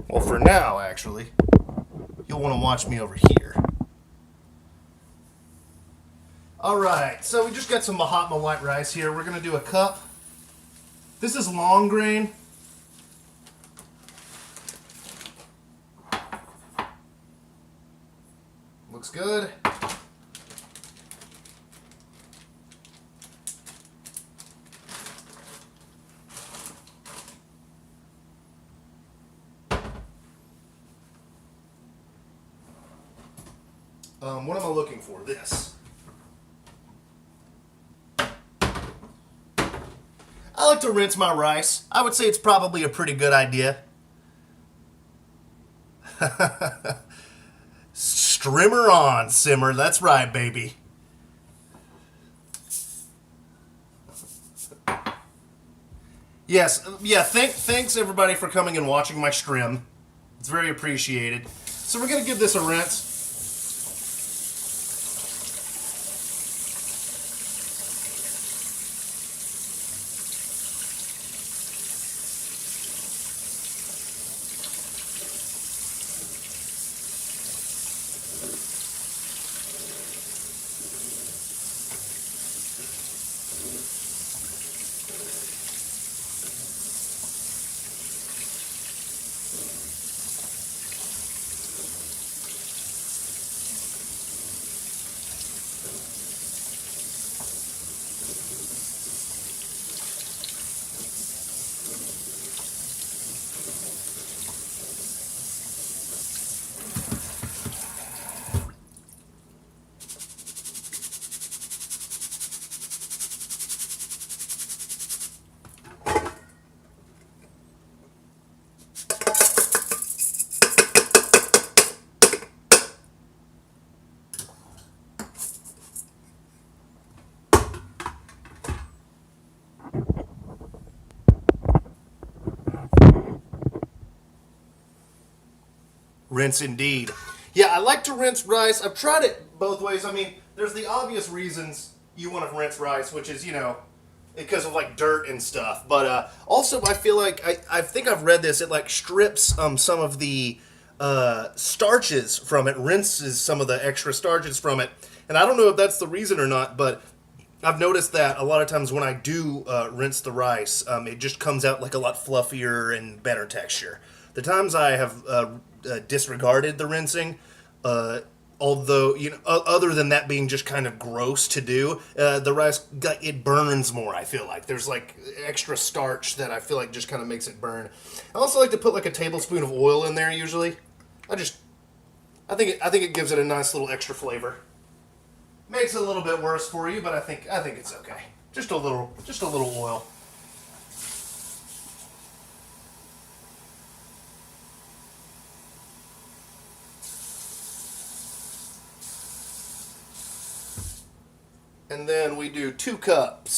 Well, for now, actually, you'll want to watch me over here. All right, so we just got some Mahatma white rice here. We're going to do a cup. This is long grain. Looks good. What am I looking for? This. I like to rinse my rice. I would say it's probably a pretty good idea. Strimmer on, simmer. That's right, baby. Yes, yeah, thanks everybody for coming and watching my strim. It's very appreciated. So we're going to give this a rinse. Rinse indeed. Yeah, I like to rinse rice. I've tried it both ways. I mean, there's the obvious reasons you want to rinse rice, which is, because of like dirt and stuff. But also, I feel like I think I've read this. It like strips some of the starches from it, rinses some of the extra starches from it. And I don't know if that's the reason or not, but I've noticed that a lot of times when I do rinse the rice, it just comes out like a lot fluffier and better texture. The times I have disregarded the rinsing, although other than that being just kind of gross to do, the rice it burns more. I feel like there's like extra starch that I feel like just kind of makes it burn. I also like to put like a tablespoon of oil in there usually. I think it gives it a nice little extra flavor. Makes it a little bit worse for you, but I think it's okay. Just a little oil. And then we do 2 cups.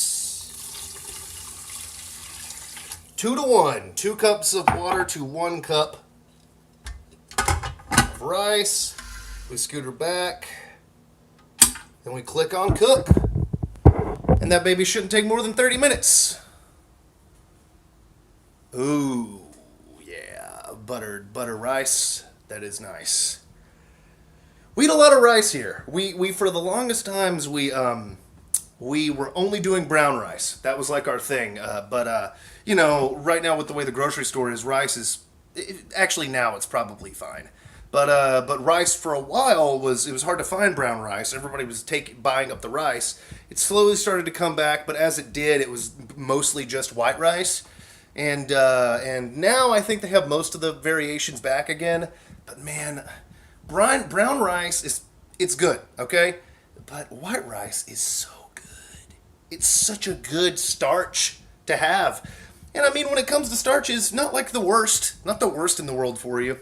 2 to 1. 2 cups of water to 1 cup of rice. We scoot her back. Then we click on cook. And that baby shouldn't take more than 30 minutes. Ooh, yeah. Butter rice. That is nice. We eat a lot of rice here. We for the longest times we were only doing brown rice. That was like our thing. But you know, right now with the way the grocery store is, rice is actually now it's probably fine. But rice for a while it was hard to find brown rice. Everybody was buying up the rice. It slowly started to come back, but as it did, it was mostly just white rice. And now I think they have most of the variations back again. But man, brown rice it's good, okay? But white rice is so good. It's such a good starch to have. And I mean, when it comes to starches, not like the worst, not the worst in the world for you.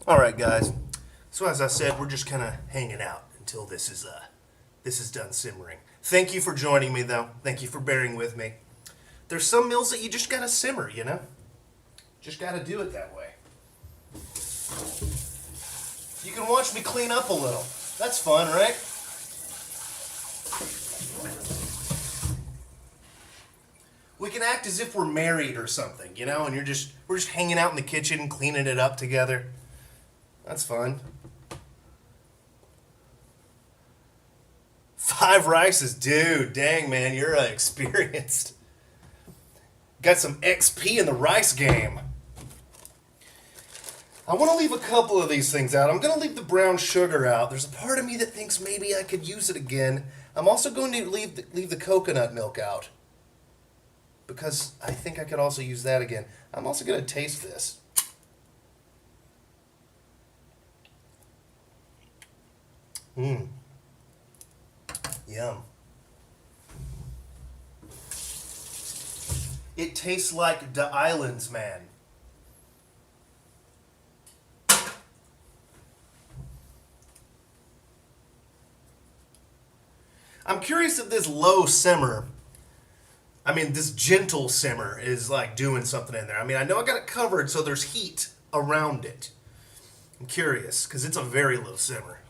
All right, guys. So as I said, we're just kind of hanging out until this is done simmering. Thank you for joining me, though. Thank you for bearing with me. There's some meals that you just gotta simmer, you know. Just gotta do it that way. You can watch me clean up a little. That's fun, right? We can act as if we're married or something, you know, and we're just hanging out in the kitchen, cleaning it up together. That's fun. 5 rices, dude. Dang, man, you're experienced. Got some XP in the rice game. I want to leave a couple of these things out. I'm going to leave the brown sugar out. There's a part of me that thinks maybe I could use it again. I'm also going to leave the coconut milk out, because I think I could also use that again. I'm also going to taste this. Mmm. Yum. It tastes like the islands, man. I'm curious if this low simmer, I mean this gentle simmer, is like doing something in there. I mean, I know I got it covered so there's heat around it. I'm curious, because it's a very low simmer.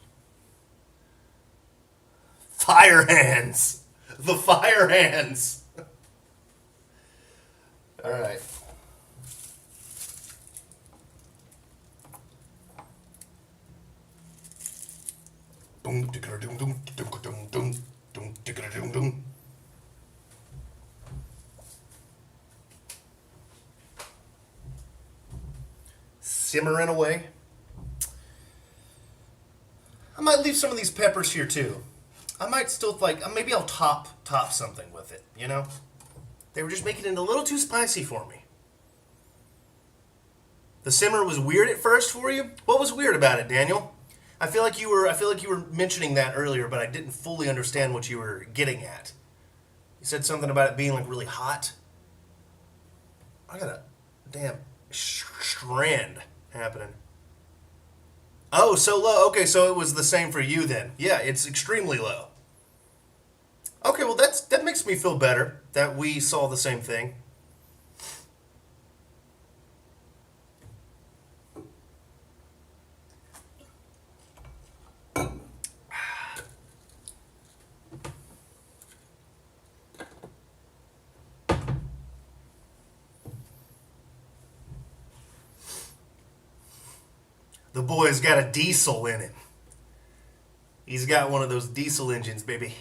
Fire hands. The fire hands. All right. Simmering away. I might leave some of these peppers here too. I might still maybe I'll top something with it, you know? They were just making it a little too spicy for me. The simmer was weird at first for you? What was weird about it, Daniel? I feel like you were mentioning that earlier, but I didn't fully understand what you were getting at. You said something about it being like really hot. I got a damn strand happening. Oh, so low. Okay, so it was the same for you then. Yeah, it's extremely low. Okay, well that makes me feel better that we saw the same thing. The boy's got a diesel in it. He's got one of those diesel engines, baby.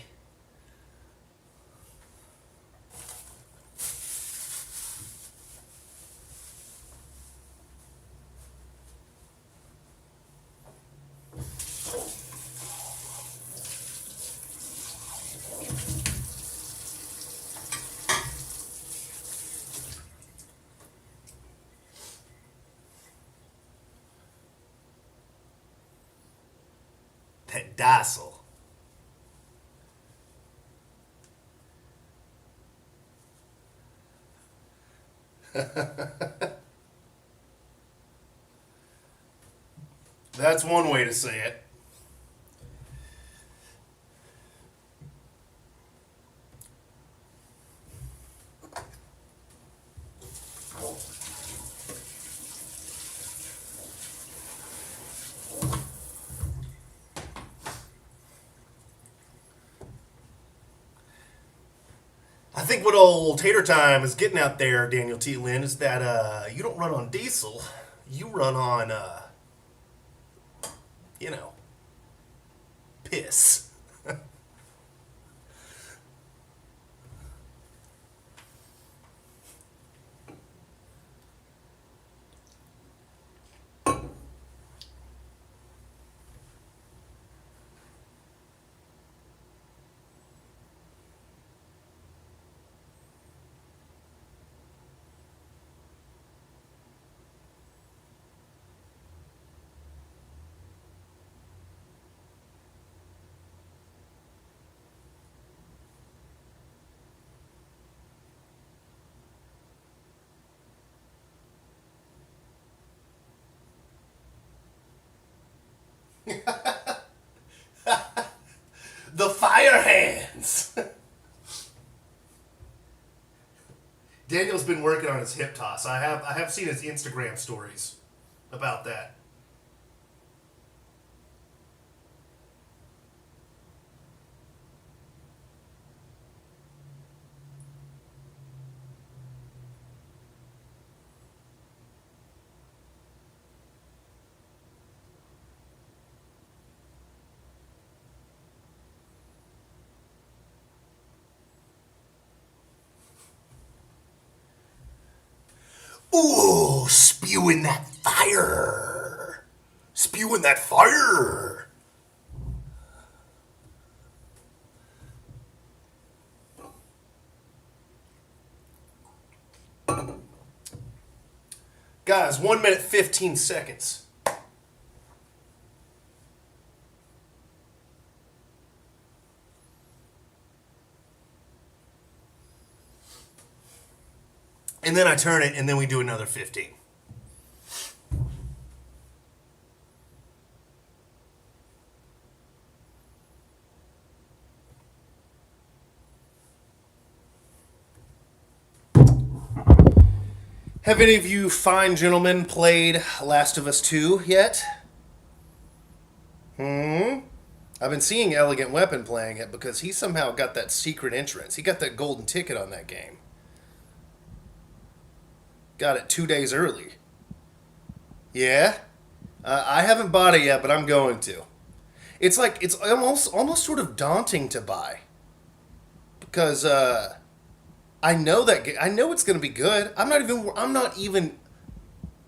Docile. That's one way to say it. I think what old Tater Time is getting out there, Daniel T. Lynn, is that you don't run on diesel. You run on, you know, piss. The fire hands. Daniel's been working on his hip toss. I have seen his Instagram stories about that. Ooh, spewing that fire. Spewing that fire. Guys, 1 minute 15 seconds. And then I turn it, and then we do another 15. Have any of you fine gentlemen played Last of Us 2 yet? I've been seeing Elegant Weapon playing it because he somehow got that secret entrance. He got that golden ticket on that game. Got it 2 days early. Yeah? I haven't bought it yet, but I'm going to. It's like, it's almost sort of daunting to buy. Because, I know I know it's going to be good. I'm not even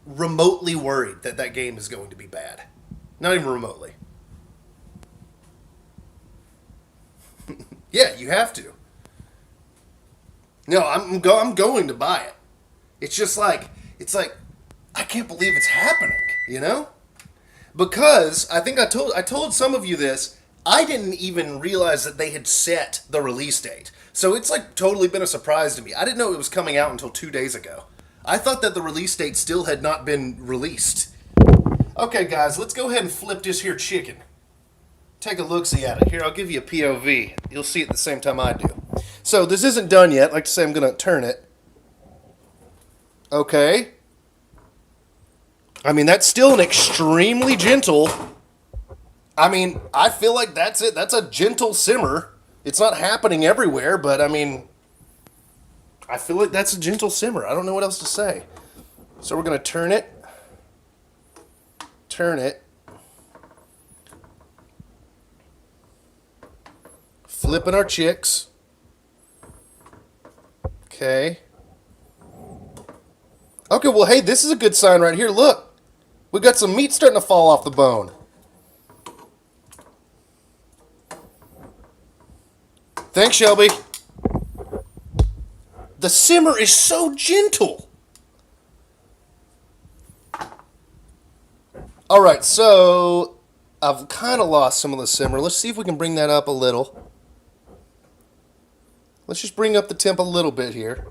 remotely worried that that game is going to be bad. Not even remotely. Yeah, you have to. No, I'm going to buy it. It's like I can't believe it's happening, you know? Because I think I told some of you this. I didn't even realize that they had set the release date. So it's like totally been a surprise to me. I didn't know it was coming out until 2 days ago. I thought that the release date still had not been released. Okay, guys, let's go ahead and flip this here chicken. Take a look-see at it. Here, I'll give you a POV. You'll see it at the same time I do. So this isn't done yet. Like I say, I'm going to turn it. Okay. I mean, that's still an extremely gentle... I mean, I feel like that's it. That's a gentle simmer. It's not happening everywhere, but I mean, I feel like that's a gentle simmer. I don't know what else to say. So we're going to turn it. Turn it. Flipping our chicks. Okay. Okay, well, hey, this is a good sign right here. Look. We got some meat starting to fall off the bone. Thanks, Shelby. The simmer is so gentle. All right, so I've kind of lost some of the simmer. Let's see if we can bring that up a little. Let's just bring up the temp a little bit here.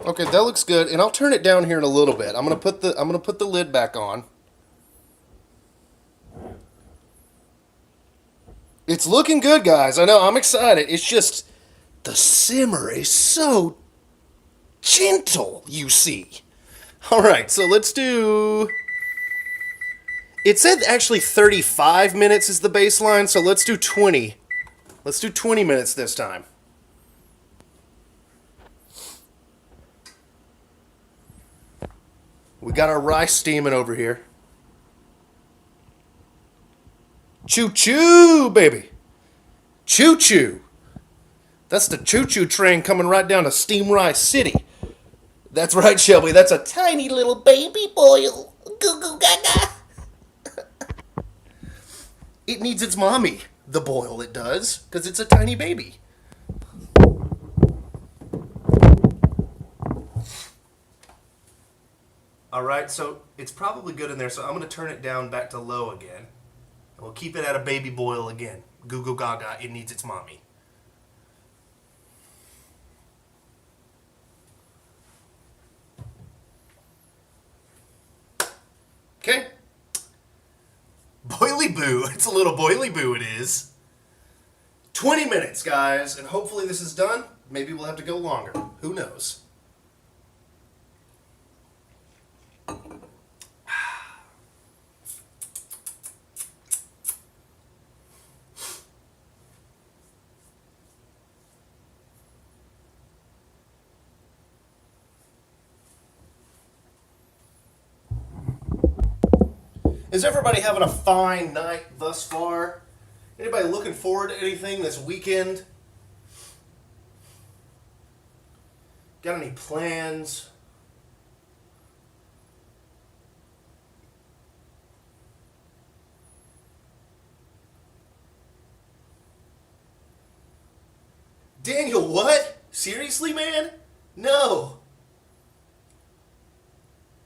Okay, that looks good, and I'll turn it down here in a little bit. I'm gonna put the lid back on. It's looking good, guys. I know, I'm excited. It's just the simmer is so gentle, you see. All right, so let's do. It said actually 35 minutes is the baseline, so let's do 20. Let's do 20 minutes this time. We got our rice steaming over here. Choo-choo, baby. Choo-choo. That's the choo-choo train coming right down to Steam Rice City. That's right, Shelby. That's a tiny little baby boil. Goo goo gaga. It needs its mommy. The boil it does, because it's a tiny baby. All right, so it's probably good in there, so I'm going to turn it down back to low again. And we'll keep it at a baby boil again. Goo goo gaga, it needs its mommy. Okay. Boily boo. It's a little boily boo, it is. 20 minutes, guys, and hopefully this is done. Maybe we'll have to go longer. Who knows? Is everybody having a fine night thus far? Anybody looking forward to anything this weekend? Got any plans? Daniel, what? Seriously, man? No.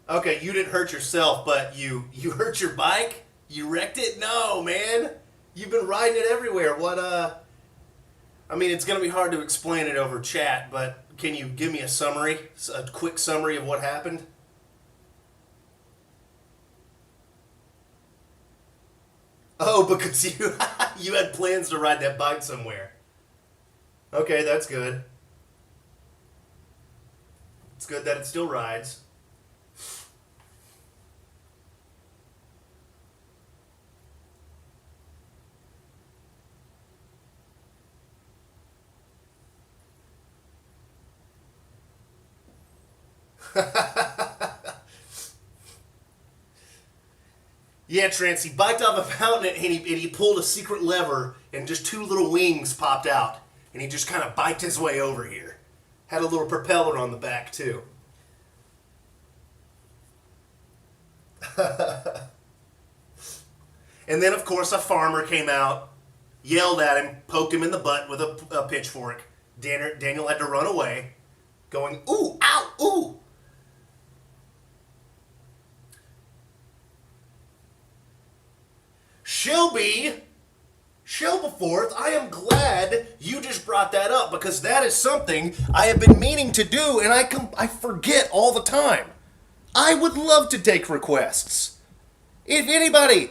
Okay, you didn't hurt yourself, but you hurt your bike? You wrecked it? No, man. You've been riding it everywhere. I mean, it's going to be hard to explain it over chat, but can you give me a summary? A quick summary of what happened? Oh, because you had plans to ride that bike somewhere. Okay, that's good. It's good that it still rides. Yeah, Trance, he biked off a mountain and he pulled a secret lever and just two little wings popped out. And he just kind of biked his way over here. Had a little propeller on the back, too. And then, of course, a farmer came out, yelled at him, poked him in the butt with a pitchfork. Daniel had to run away, going, ooh, ow, ooh. Shelbyforth, I am glad you just brought that up because that is something I have been meaning to do and I forget all the time. I would love to take requests. If anybody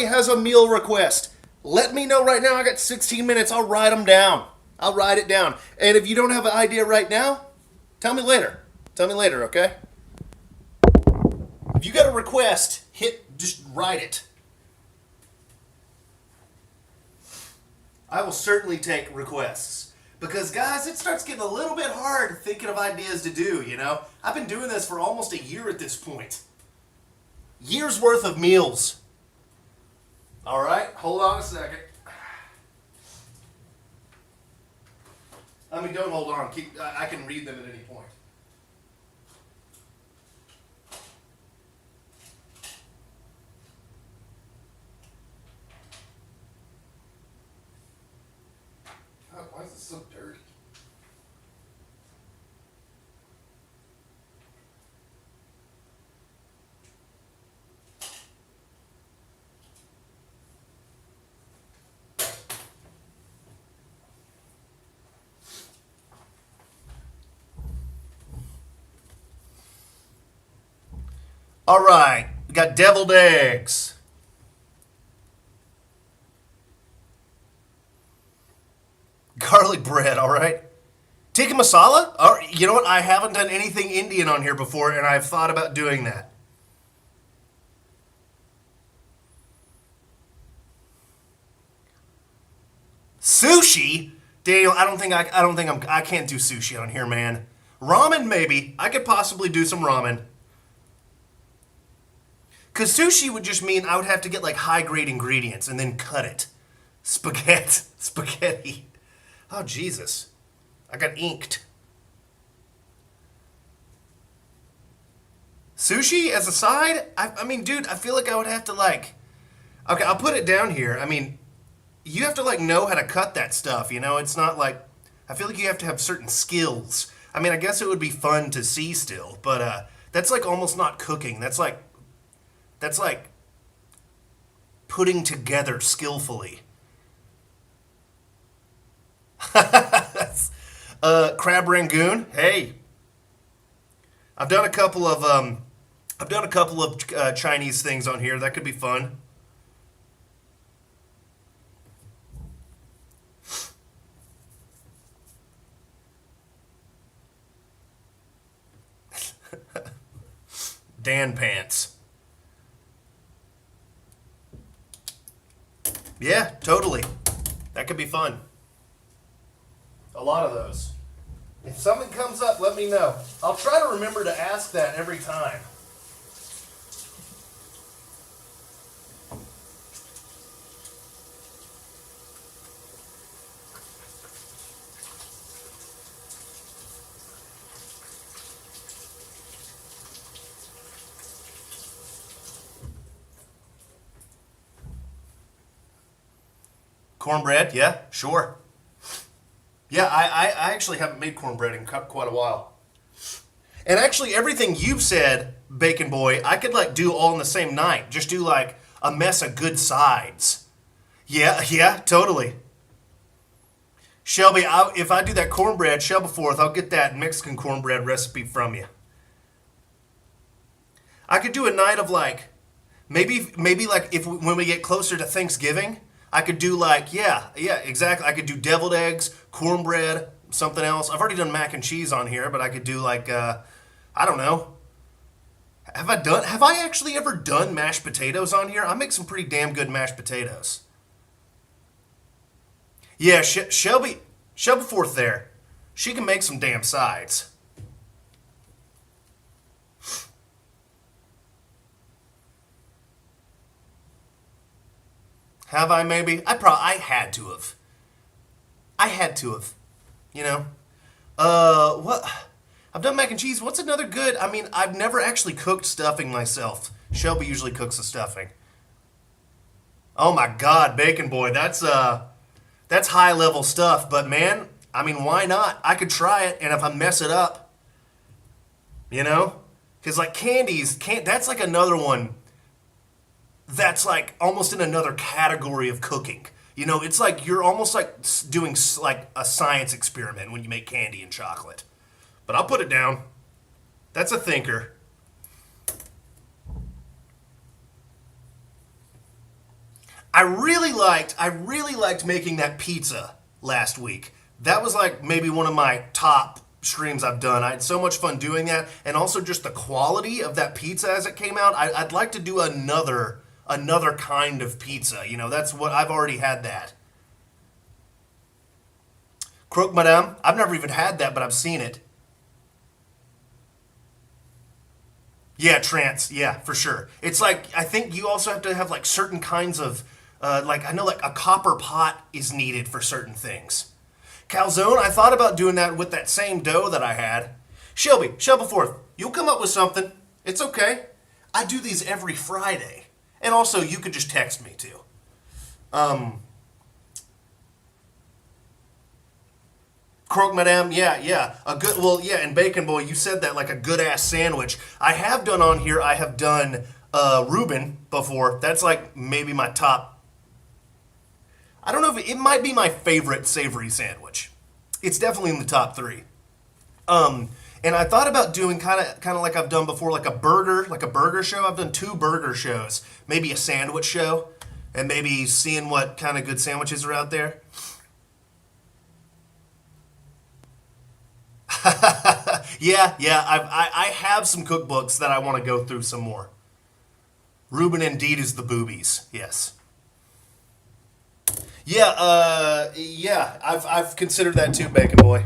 has a meal request, let me know right now. I got 16 minutes. I'll write them down. I'll write it down. And if you don't have an idea right now, tell me later. Tell me later, okay? If you got a request, just write it. I will certainly take requests. Because, guys, it starts getting a little bit hard thinking of ideas to do, you know? I've been doing this for almost a year at this point. Year's worth of meals. All right, hold on a second. I mean, don't hold on. I can read them at any point. Why is it so dirty? All right, we got deviled eggs. Garlic bread, all right. Tikka masala? Or, you know what? I haven't done anything Indian on here before, and I've thought about doing that. Sushi? Daniel, I can't do sushi on here, man. Ramen, maybe. I could possibly do some ramen. Because sushi would just mean I would have to get like high grade ingredients and then cut it. Spaghetti. Spaghetti. Oh, Jesus. I got inked. Sushi as a side? I mean, dude, I feel like I would have to like. Okay, I'll put it down here. I mean, you have to like know how to cut that stuff, you know? It's not like. I feel like you have to have certain skills. I mean, I guess it would be fun to see still, but that's like almost not cooking. That's like putting together skillfully. Crab rangoon. Hey, I've done a couple of Chinese things on here. That could be fun. Dan pants. Yeah, totally. That could be fun. A lot of those. If something comes up, let me know. I'll try to remember to ask that every time. Cornbread, yeah, sure. Yeah, I actually haven't made cornbread in quite a while. And actually, everything you've said, Bacon Boy, I could like do all in the same night. Just do like a mess of good sides. Yeah, yeah, totally. Shelby, if I do that cornbread, Shelby Forth, I'll get that Mexican cornbread recipe from you. I could do a night of like, maybe like if when we get closer to Thanksgiving, I could do like yeah exactly. I could do deviled eggs, cornbread, something else. I've already done mac and cheese on here, but I could do like I don't know. Have I actually ever done mashed potatoes on here? I make some pretty damn good mashed potatoes. Yeah, Shelby Forth there. She can make some damn sides. Have I maybe? I had to have. I had to have. You know? What? I've done mac and cheese. What's another good? I mean, I've never actually cooked stuffing myself. Shelby usually cooks the stuffing. Oh my God, Bacon Boy, that's high level stuff. But man, I mean, why not? I could try it, and if I mess it up, you know, because like that's like another one that's like almost in another category of cooking. You know, it's like you're almost like doing like a science experiment when you make candy and chocolate. But I'll put it down. That's a thinker. I really liked making that pizza last week. That was like maybe one of my top streams I've done. I had so much fun doing that, and also just the quality of that pizza as it came out. I'd like to do another kind of pizza. You know, that's what I've already had that. Croque Madame. I've never even had that, but I've seen it. Yeah, trance. Yeah, for sure. It's like I think you also have to have like certain kinds of like I know like a copper pot is needed for certain things. Calzone, I thought about doing that with that same dough that I had. Shelby Forth, you'll come up with something. It's okay. I do these every Friday. And also, you could just text me too. Um, Croque Madame, yeah. And Bacon Boy, you said that like a good ass sandwich. I have done on here, I have done Reuben before. That's like maybe my top. I don't know if it might be my favorite savory sandwich. It's definitely in the top three. And I thought about doing kind of like I've done before, like a burger show. I've done two burger shows, maybe a sandwich show, and maybe seeing what kind of good sandwiches are out there. Yeah, I have some cookbooks that I want to go through some more. Ruben indeed is the boobies. Yes. Yeah, I've considered that too, Bacon Boy.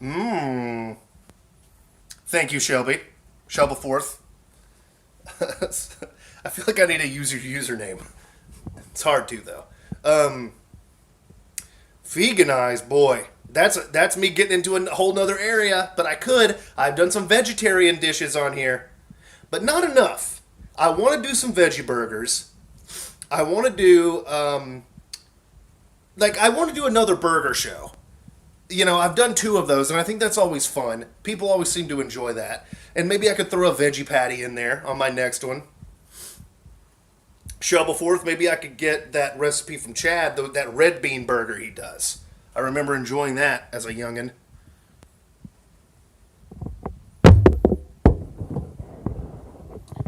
Mmm. Thank you, Shelby. Shelby Fourth. I feel like I need to use your username. It's hard to though. Um, Veganized, boy. That's me getting into a whole nother area, but I could. I've done some vegetarian dishes on here, but not enough. I want to do some veggie burgers. I want to do I want to do another burger show. I've done two of those, and I think that's always fun. People always seem to enjoy that. And maybe I could throw a veggie patty in there on my next one. Shovel forth, maybe I could get that recipe from Chad, that red bean burger he does. I remember enjoying that as a youngin'.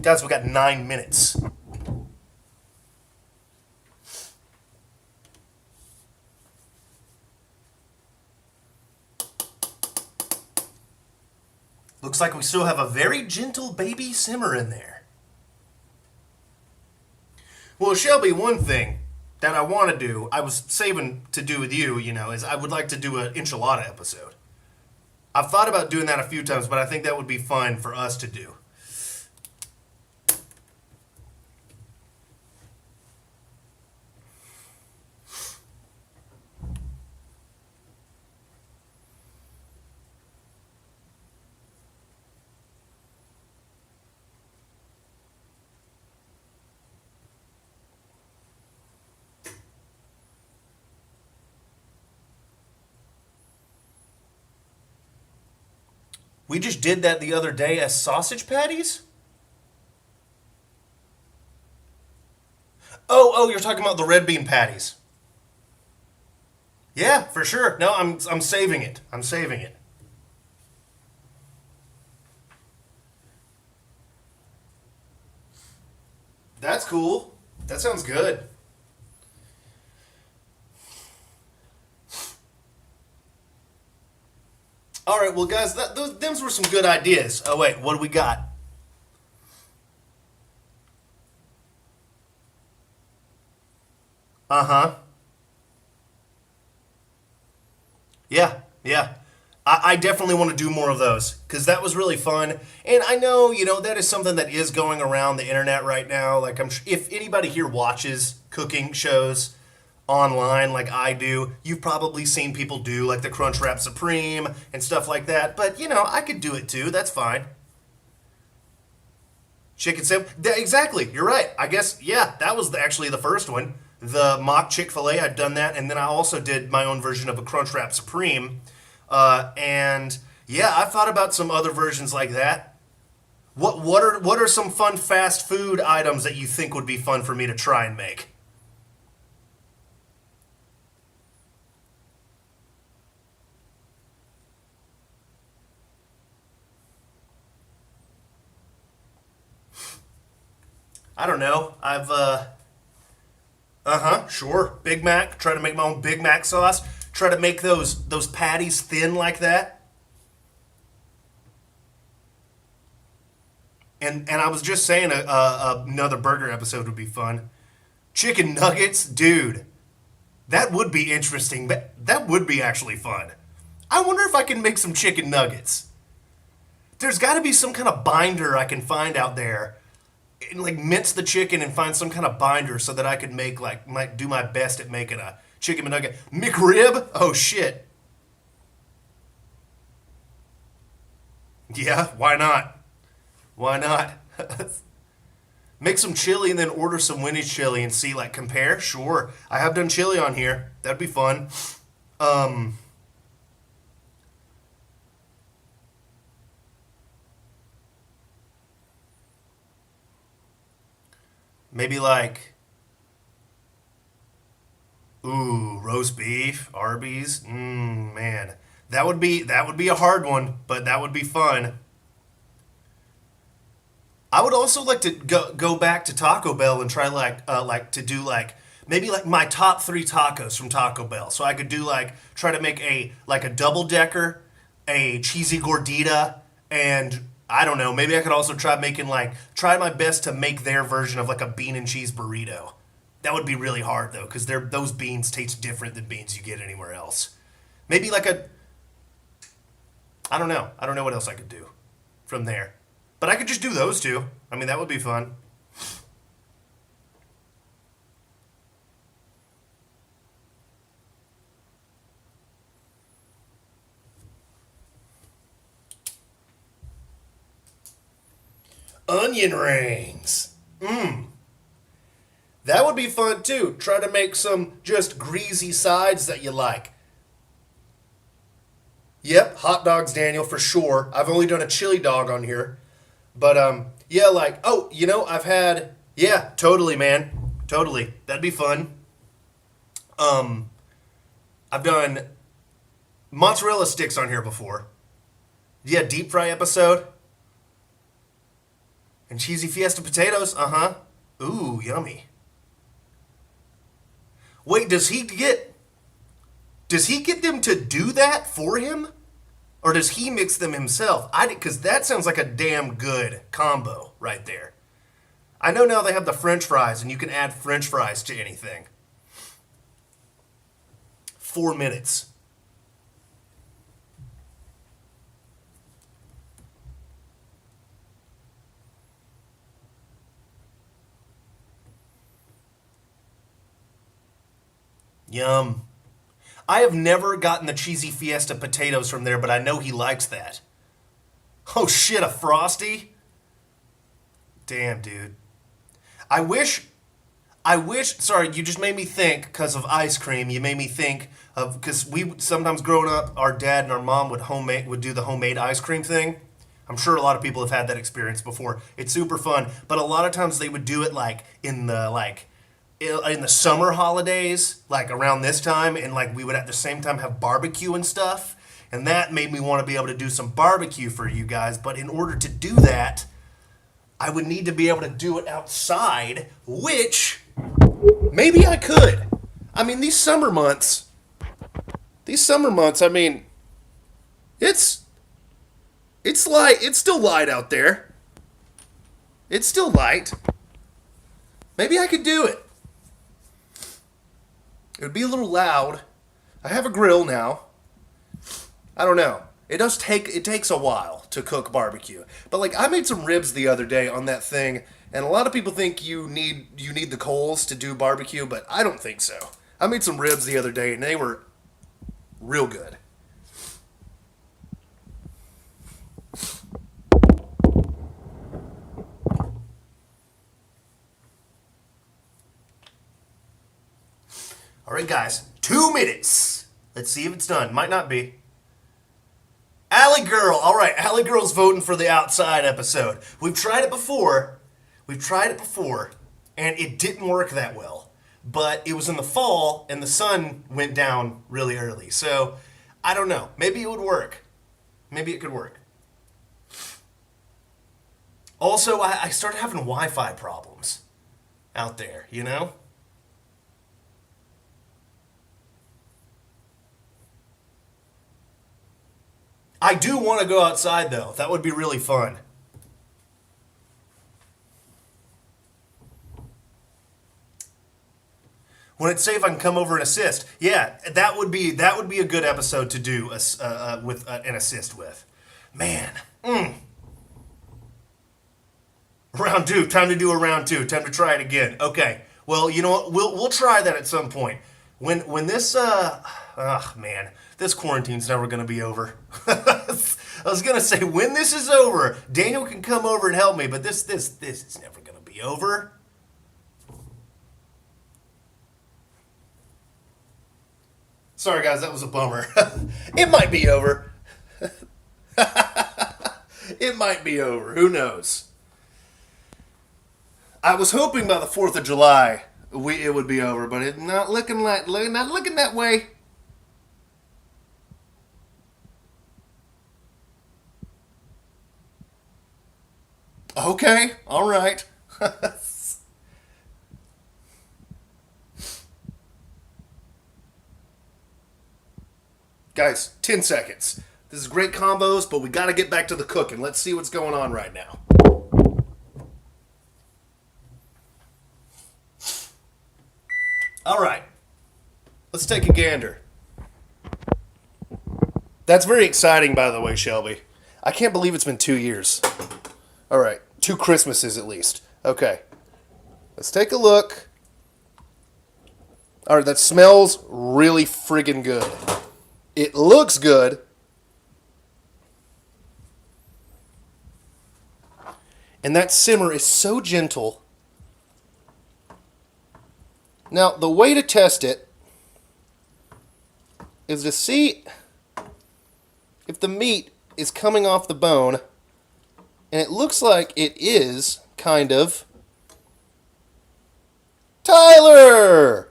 Guys, we got 9 minutes. Looks like we still have a very gentle baby simmer in there. Well, Shelby, one thing that I want to do, I was saving to do with you, is I would like to do an enchilada episode. I've thought about doing that a few times, but I think that would be fun for us to do. We just did that the other day as sausage patties? Oh, you're talking about the red bean patties. Yeah, for sure. No, I'm saving it. I'm saving it. That's cool. That sounds good. All right, well, guys, those were some good ideas. Oh wait, what do we got? Uh huh. Yeah. I definitely want to do more of those because that was really fun. And I know, that is something that is going around the internet right now. Like, if anybody here watches cooking shows online like I do, you've probably seen people do like the Crunchwrap Supreme and stuff like that. But, I could do it too. That's fine. Chicken sandwich. Exactly. You're right. I guess, yeah, that was actually the first one. The mock Chick-fil-A, I've done that. And then I also did my own version of a Crunchwrap Supreme. And yeah, I've thought about some other versions like that. What are some fun fast food items that you think would be fun for me to try and make? I don't know. Sure. Big Mac. Try to make my own Big Mac sauce. Try to make those patties thin like that. And I was just saying another burger episode would be fun. Chicken nuggets, dude. That would be interesting. That would be actually fun. I wonder if I can make some chicken nuggets. There's got to be some kind of binder I can find out there, and like mince the chicken and find some kind of binder so that I could make might do my best at making a chicken nugget McRib. Oh shit. Yeah, why not? Why not? Make some chili and then order some Winnie's chili and see compare. Sure, I have done chili on here. That'd be fun. Um, maybe Ooh, roast beef, Arby's. Man, that would be a hard one, but that would be fun. I would also like to go back to Taco Bell and try like to do like maybe like my top three tacos from Taco Bell. So I could do like try to make a double decker, a cheesy gordita, and I don't know. Maybe I could also try my best to make their version of like a bean and cheese burrito. That would be really hard though, because those beans taste different than beans you get anywhere else. Maybe like a I don't know. I don't know what else I could do from there. But I could just do those two. I mean, that would be fun. Onion rings. That would be fun too. Try to make some just greasy sides that you like. Yep, hot dogs, Daniel, for sure. I've only done a chili dog on here. But yeah, like I've had yeah, totally, man. Totally. That'd be fun. Um I've done mozzarella sticks on here before. Yeah, deep fry episode. And cheesy fiesta potatoes. Uh-huh. Ooh, yummy. Wait, does he get them to do that for him? Or does he mix them himself? Because that sounds like a damn good combo right there. I know now they have the French fries, and you can add French fries to anything. 4 minutes. Yum. I have never gotten the cheesy fiesta potatoes from there, but I know he likes that. Oh shit, a frosty? Damn, dude. I wish sorry, you just made me think because of ice cream. You made me think of because we sometimes growing up, our dad and our mom would do the homemade ice cream thing. I'm sure a lot of people have had that experience before. It's super fun, but a lot of times they would do it like in the summer holidays, like around this time, and like we would at the same time have barbecue and stuff. And that made me want to be able to do some barbecue for you guys. But in order to do that, I would need to be able to do it outside, which maybe I could. I mean, these summer months, I mean, it's it's still light out there. It's still light. Maybe I could do it. It would be a little loud. I have a grill now. I don't know. It takes a while to cook barbecue. But like I made some ribs the other day on that thing, and a lot of people think you need the coals to do barbecue, but I don't think so. I made some ribs the other day and they were real good. All right, guys. 2 minutes. Let's see if it's done. Might not be. Alley Girl. All right, Alley Girl's voting for the outside episode. We've tried it before. And it didn't work that well. But it was in the fall, and the sun went down really early. So, I don't know. Maybe it would work. Maybe it could work. Also, I started having Wi-Fi problems out there, you know? I do want to go outside, though. That would be really fun. When it's safe, I can come over and assist. Yeah, that would be a good episode to do with an assist with. Man, round two. Time to do a round two. Time to try it again. Okay. Well, you know what? We'll try that at some point. When this man, this quarantine's never gonna be over. I was gonna say when this is over, Daniel can come over and help me, but this is never gonna be over. Sorry, guys, that was a bummer. It might be over. It might be over. Who knows? I was hoping by the 4th of July it would be over, but it's not looking that way. Okay, all right. Guys, 10 seconds. This is great combos, but we got to get back to the cooking. Let's see what's going on right now. All right. Let's take a gander. That's very exciting, by the way, Shelby. I can't believe it's been 2 years. All right. 2 Christmases at least. Okay. Let's take a look. All right. That smells really friggin' good. It looks good. And that simmer is so gentle. Now, the way to test it is to see if the meat is coming off the bone. And it looks like it is, kind of. Tyler!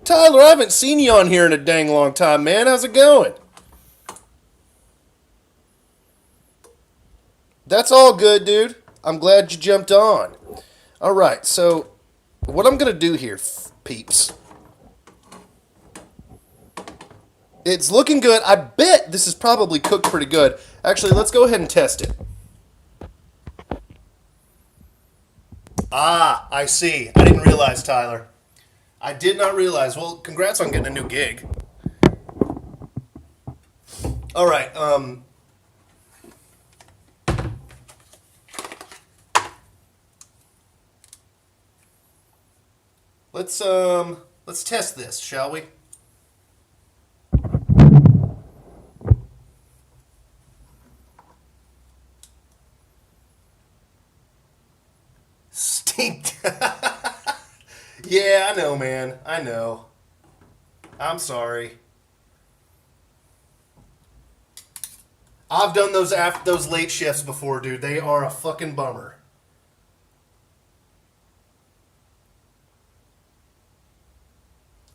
Tyler, I haven't seen you on here in a dang long time, man. How's it going? That's all good, dude. I'm glad you jumped on. All right, so what I'm going to do here, peeps, it's looking good. I bet this is probably cooked pretty good. Actually, let's go ahead and test it. Ah, I see. I didn't realize, Tyler. I did not realize. Well, congrats on getting a new gig. All right, let's test this, shall we? Stinked. Yeah, I know, man. I know. I'm sorry. I've done those late shifts before, dude. They are a fucking bummer.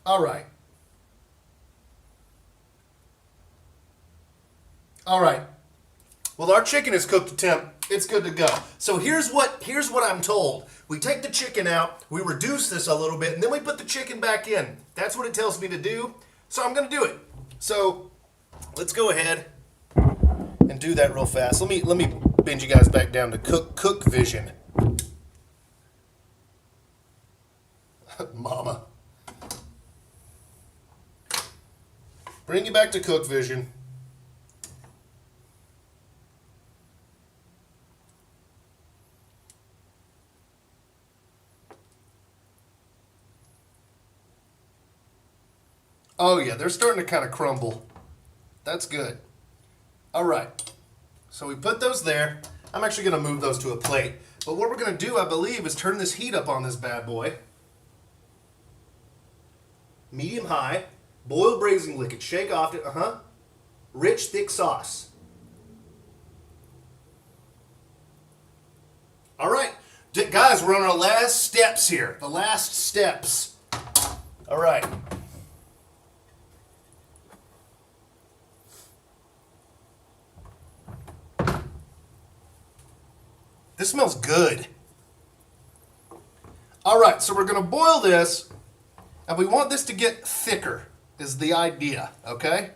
All right. All right. Well, our chicken is cooked to temp. It's good to go. So here's what I'm told. We take the chicken out, we reduce this a little bit, and then we put the chicken back in. That's what it tells me to do. So I'm going to do it. So let's go ahead and do that real fast. Let me bend you guys back down to cook vision. Mama. Bring you back to cook vision. Oh yeah, they're starting to kind of crumble. That's good. All right. So we put those there. I'm actually going to move those to a plate. But what we're going to do, I believe, is turn this heat up on this bad boy. Medium high. Boil braising liquid. Shake off it. Rich, thick sauce. All right. Guys, we're on our last steps here. The last steps. All right. This smells good. All right, so we're going to boil this, and we want this to get thicker, is the idea, okay?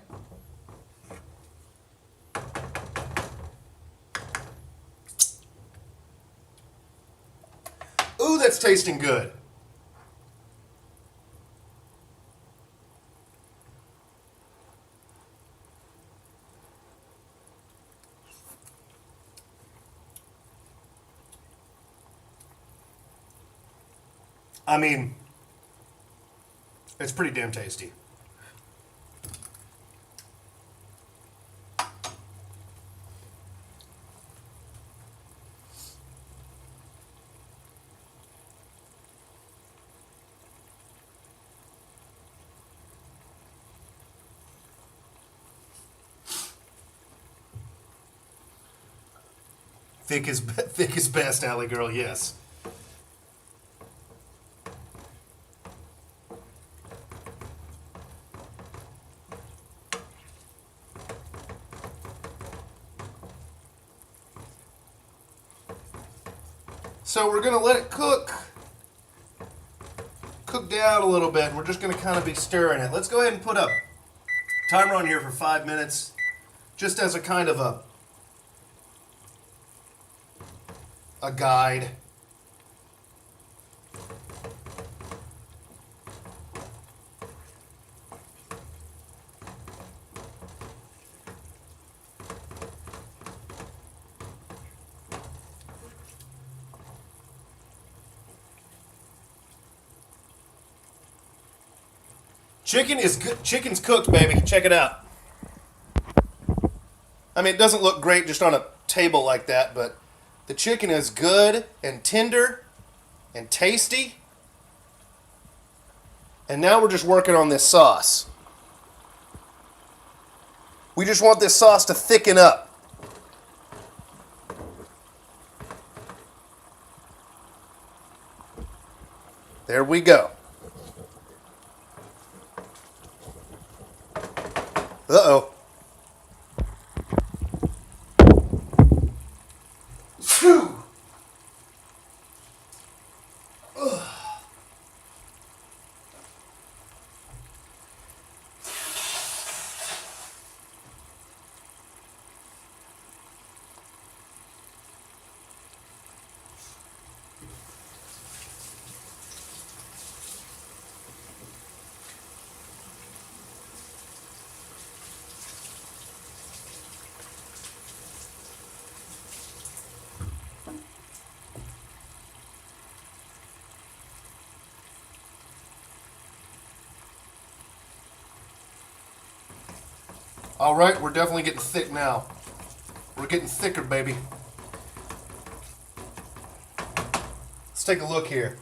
Ooh, that's tasting good. I mean, it's pretty damn tasty. Thick is best, Alley Girl, yes. So we're going to let it cook down a little bit. We're just going to kind of be stirring it. Let's go ahead and put a timer on here for 5 minutes, just as a kind of a guide. Chicken is good. Chicken's cooked, baby. Check it out. I mean, it doesn't look great just on a table like that, but the chicken is good and tender and tasty. And now we're just working on this sauce. We just want this sauce to thicken up. There we go. Uh-oh. Phew. Ugh. All right, we're definitely getting thick now. We're getting thicker, baby. Let's take a look here.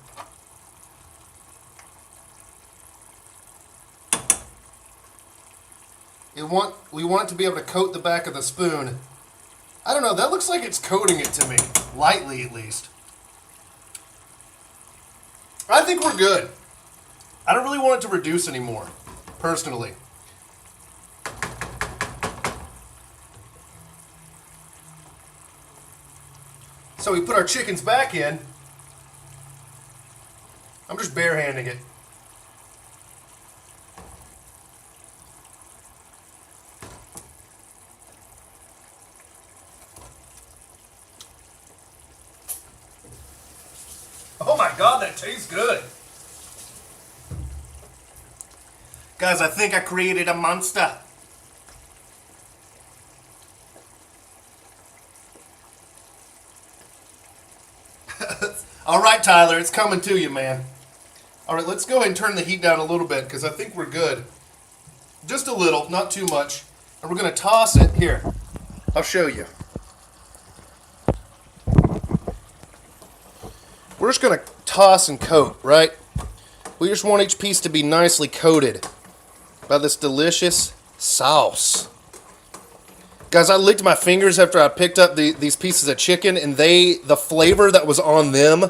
We want it to be able to coat the back of the spoon. I don't know, that looks like it's coating it to me. Lightly, at least. I think we're good. I don't really want it to reduce anymore, personally. So we put our chickens back in. I'm just barehanding it. Oh my God, that tastes good. Guys, I think I created a monster. All right, Tyler, it's coming to you, man. All right, let's go ahead and turn the heat down a little bit because I think we're good. Just a little, not too much. And we're going to toss it. Here, I'll show you. We're just going to toss and coat, right? We just want each piece to be nicely coated by this delicious sauce. Guys, I licked my fingers after I picked up these pieces of chicken, and the flavor that was on them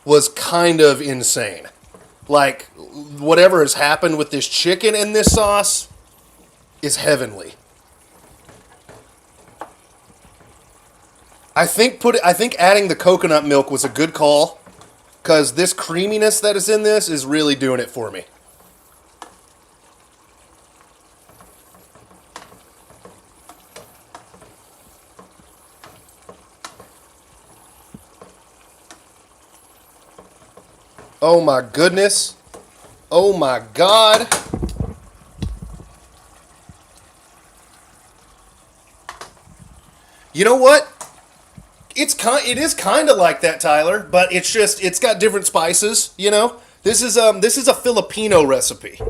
was kind of insane. Like, whatever has happened with this chicken and this sauce is heavenly. I think adding the coconut milk was a good call, because this creaminess that is in this is really doing it for me. Oh my goodness. Oh my God. You know what? It is kind of like that, Tyler, but it's got different spices, you know? This is a Filipino recipe.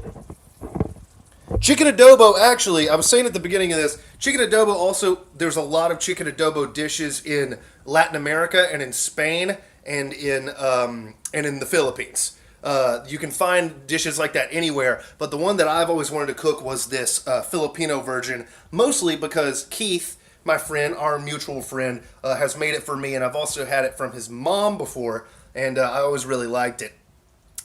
Chicken adobo, actually, I was saying at the beginning of this, chicken adobo also, there's a lot of chicken adobo dishes in Latin America and in Spain and in the Philippines. You can find dishes like that anywhere, but the one that I've always wanted to cook was this Filipino version, mostly because Keith, my friend, our mutual friend, has made it for me, and I've also had it from his mom before, and I always really liked it.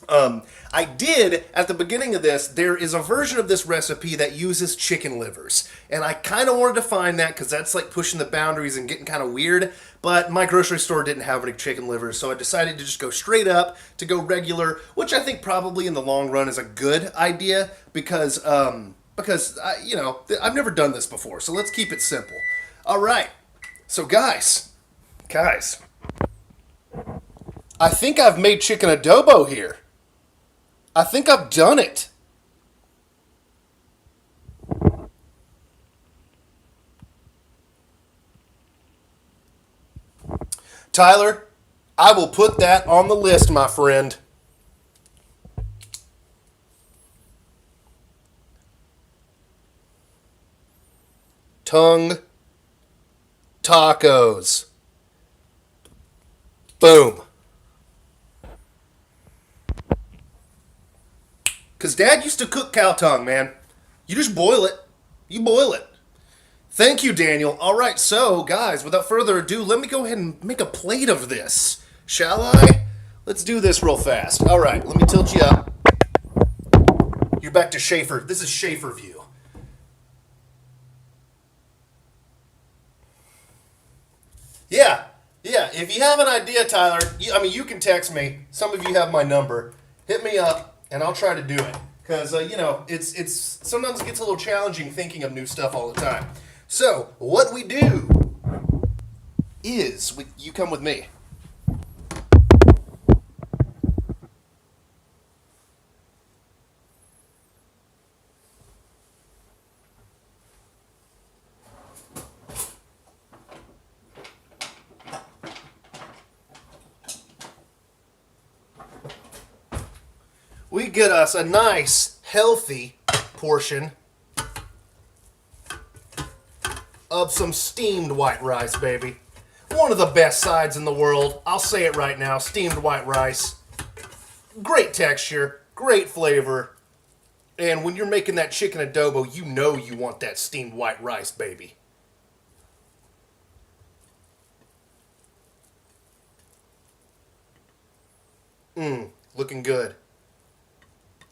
I did, at the beginning of this, there is a version of this recipe that uses chicken livers. And I kind of wanted to find that because that's like pushing the boundaries and getting kind of weird. But my grocery store didn't have any chicken livers, so I decided to just go straight up, to go regular, which I think probably in the long run is a good idea because I've never done this before. So let's keep it simple. All right. So guys, I think I've made chicken adobo here. I think I've done it. Tyler, I will put that on the list, my friend. Tongue tacos. Boom. Because Dad used to cook cow tongue, man. You just boil it. You boil it. Thank you, Daniel. All right, so, guys, without further ado, let me go ahead and make a plate of this. Shall I? Let's do this real fast. All right, let me tilt you up. You're back to Schaefer. This is Schaefer view. Yeah. If you have an idea, Tyler, you can text me. Some of you have my number. Hit me up, and I'll try to do it. Because, it's sometimes it gets a little challenging thinking of new stuff all the time. So, what we do is, you come with me. We get us a nice, healthy portion of some steamed white rice, baby. One of the best sides in the world. I'll say it right now, steamed white rice. Great texture, great flavor. And when you're making that chicken adobo, you know you want that steamed white rice, baby. Looking good.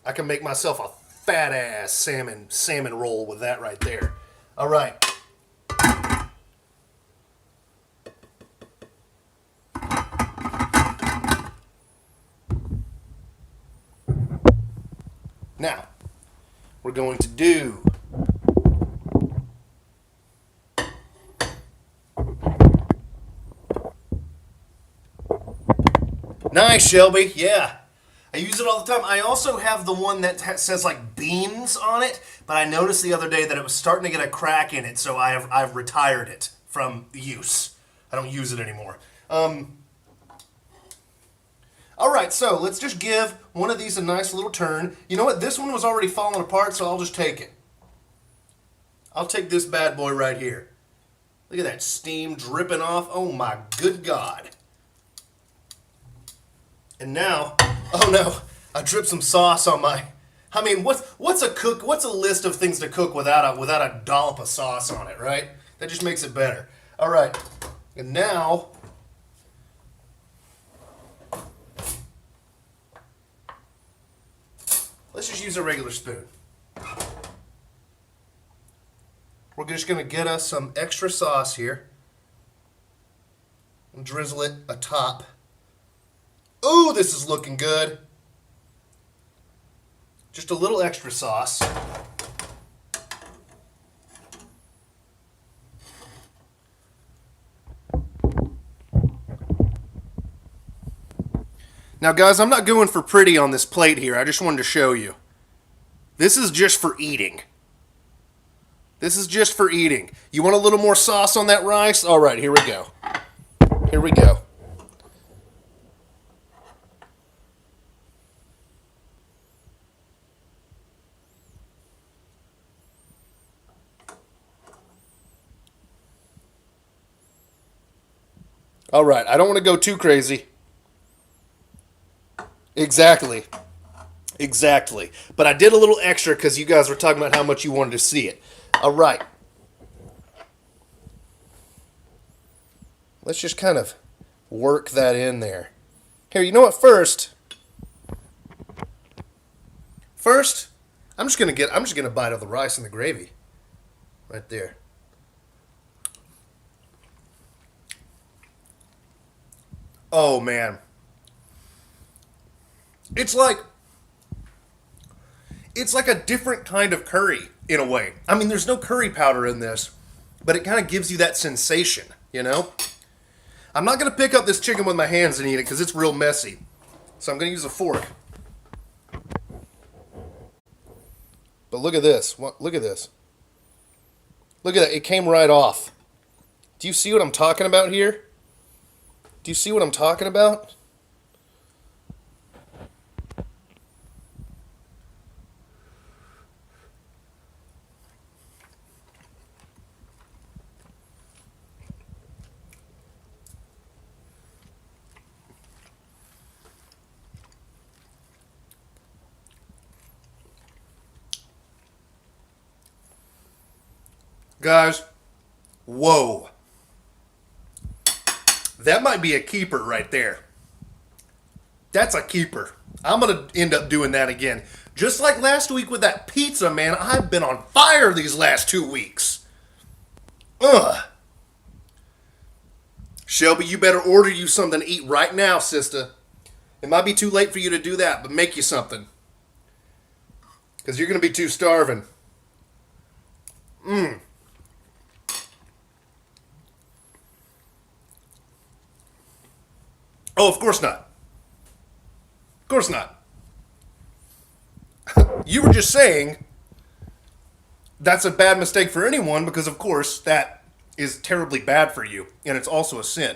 I can make myself a fat ass salmon roll with that right there. All right. Now, we're going to do nice, Shelby. Yeah. I use it all the time. I also have the one that says like beans on it, but I noticed the other day that it was starting to get a crack in it, so I've retired it from use. I don't use it anymore. All right, so let's just give one of these a nice little turn. You know what? This one was already falling apart, so I'll just take it. I'll take this bad boy right here. Look at that steam dripping off. Oh my good God. And now, oh no, I dripped some sauce on my. I mean, what's a list of things to cook without a dollop of sauce on it, right? That just makes it better. All right, and now let's just use a regular spoon. We're just gonna get us some extra sauce here and drizzle it atop. Ooh, this is looking good. Just a little extra sauce. Now, guys, I'm not going for pretty on this plate here. I just wanted to show you. This is just for eating. This is just for eating. You want a little more sauce on that rice? All right, here we go. Here we go. All right, I don't want to go too crazy. Exactly. But I did a little extra because you guys were talking about how much you wanted to see it. All right. Let's just kind of work that in there. Here, you know what? First, First, I'm just gonna bite of the rice and the gravy. Right there. Oh man. It's like it's like a different kind of curry in a way. I mean, there's no curry powder in this, but it kind of gives you that sensation, you know? I'm not going to pick up this chicken with my hands and eat it because it's real messy. So I'm going to use a fork. But look at this. Look at this. Look at that. It came right off. Do you see what I'm talking about here? Do you see what I'm talking about? Guys, whoa. That might be a keeper right there. That's a keeper. I'm going to end up doing that again. Just like last week with that pizza, man. I've been on fire these last 2 weeks. Ugh. Shelby, you better order you something to eat right now, sister. It might be too late for you to do that, but make you something. Because you're going to be too starving. Oh, of course not. Of course not. You were just saying that's a bad mistake for anyone because, of course, that is terribly bad for you, and it's also a sin.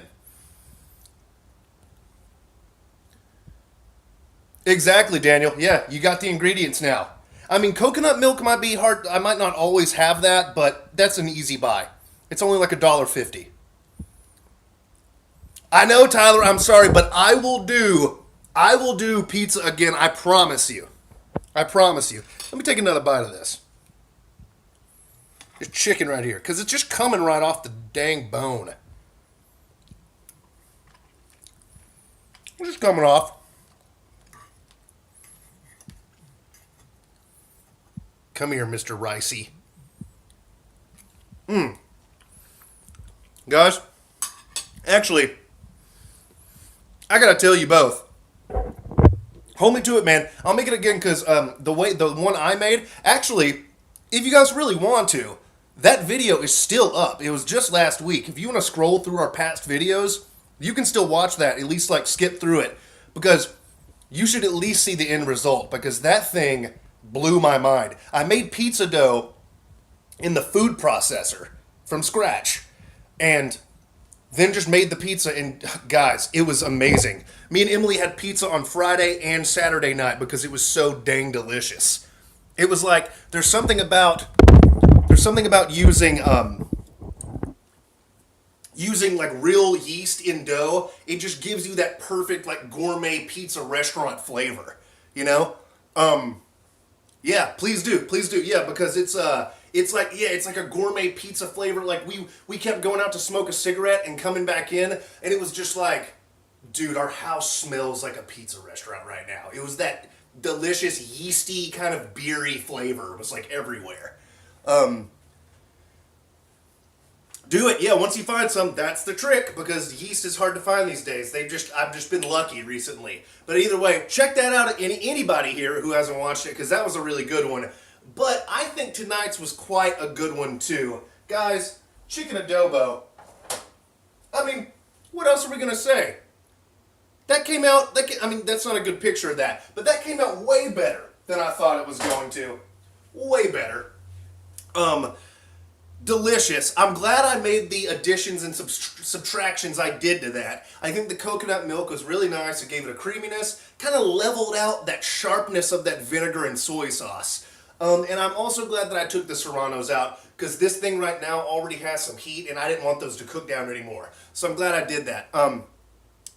Exactly, Daniel. Yeah, you got the ingredients now. I mean, coconut milk might be hard. I might not always have that, but that's an easy buy. It's only like $1.50. I know, Tyler, I'm sorry, but I will do pizza again, I promise you. I promise you. Let me take another bite of this. There's chicken right here, because it's just coming right off the dang bone. It's just coming off. Come here, Mr. Ricey. Guys, actually, I gotta tell you both. Hold me to it, man. I'll make it again because the one I made, actually, if you guys really want to, that video is still up. It was just last week. If you want to scroll through our past videos, you can still watch that, at least like skip through it, because you should at least see the end result, because that thing blew my mind. I made pizza dough in the food processor from scratch, and then just made the pizza, and guys, it was amazing. Me and Emily had pizza on Friday and Saturday night because it was so dang delicious. It was like there's something about using like real yeast in dough. It just gives you that perfect like gourmet pizza restaurant flavor, you know? Yeah, please do. Yeah, because it's like a gourmet pizza flavor. Like we kept going out to smoke a cigarette and coming back in, and it was just like, dude, our house smells like a pizza restaurant right now. It was that delicious yeasty kind of beery flavor. It was like everywhere. Do it, yeah. Once you find some, that's the trick, because yeast is hard to find these days. I've just been lucky recently. But either way, check that out. Anybody here who hasn't watched it, because that was a really good one. But I think tonight's was quite a good one too, guys. Chicken adobo. I mean, what else are we gonna say? That came out. I mean, that's not a good picture of that, but that came out way better than I thought it was going to. Way better. Delicious. I'm glad I made the additions and subtractions I did to that. I think the coconut milk was really nice. It gave it a creaminess, kind of leveled out that sharpness of that vinegar and soy sauce. And I'm also glad that I took the serranos out, because this thing right now already has some heat, and I didn't want those to cook down anymore. So I'm glad I did that.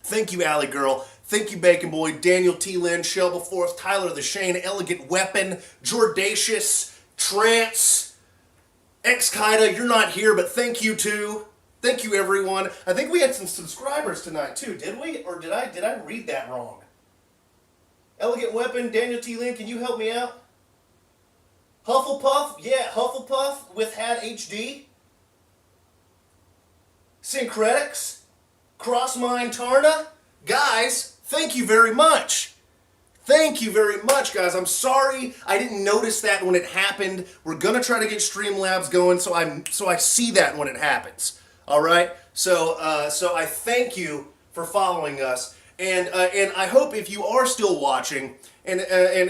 Thank you, Alley Girl. Thank you, Bacon Boy, Daniel T. Lynn, Shelby Forth, Tyler the Shane, Elegant Weapon, Jordacious, Trance, Ex-Kida, you're not here, but thank you too. Thank you, everyone. I think we had some subscribers tonight too, did we? Or did I read that wrong? Elegant Weapon, Daniel T. Lynn, can you help me out? Hufflepuff, yeah, Hufflepuff with Hat HD. Syncretics, Crossmine Tarna. Guys, thank you very much. Thank you very much, guys. I'm sorry I didn't notice that when it happened. We're gonna try to get Streamlabs going, so I see that when it happens. All right. So I thank you for following us, and I hope if you are still watching, and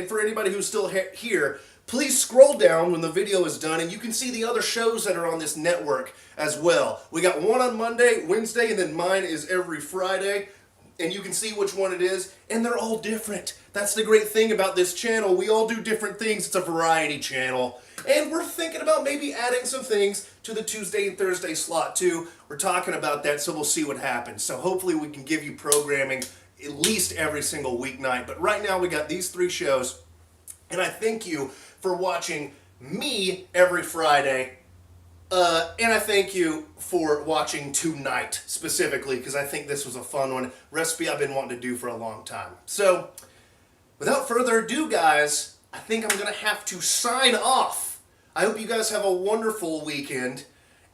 for anybody who's still here, please scroll down when the video is done, and you can see the other shows that are on this network as well. We got one on Monday, Wednesday, and then mine is every Friday. And you can see which one it is, and they're all different. That's the great thing about this channel. We all do different things. It's a variety channel. And we're thinking about maybe adding some things to the Tuesday and Thursday slot too. We're talking about that, so we'll see what happens. So hopefully we can give you programming at least every single weeknight. But right now we got these 3 shows, and I thank you for watching me every Friday. And I thank you for watching tonight, specifically, because I think this was a fun one. Recipe I've been wanting to do for a long time. So, without further ado, guys, I think I'm going to have to sign off. I hope you guys have a wonderful weekend,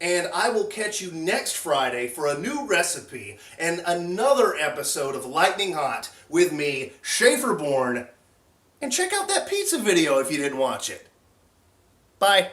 and I will catch you next Friday for a new recipe and another episode of Lightning Hot with me, Schaeferborn. And check out that pizza video if you didn't watch it. Bye.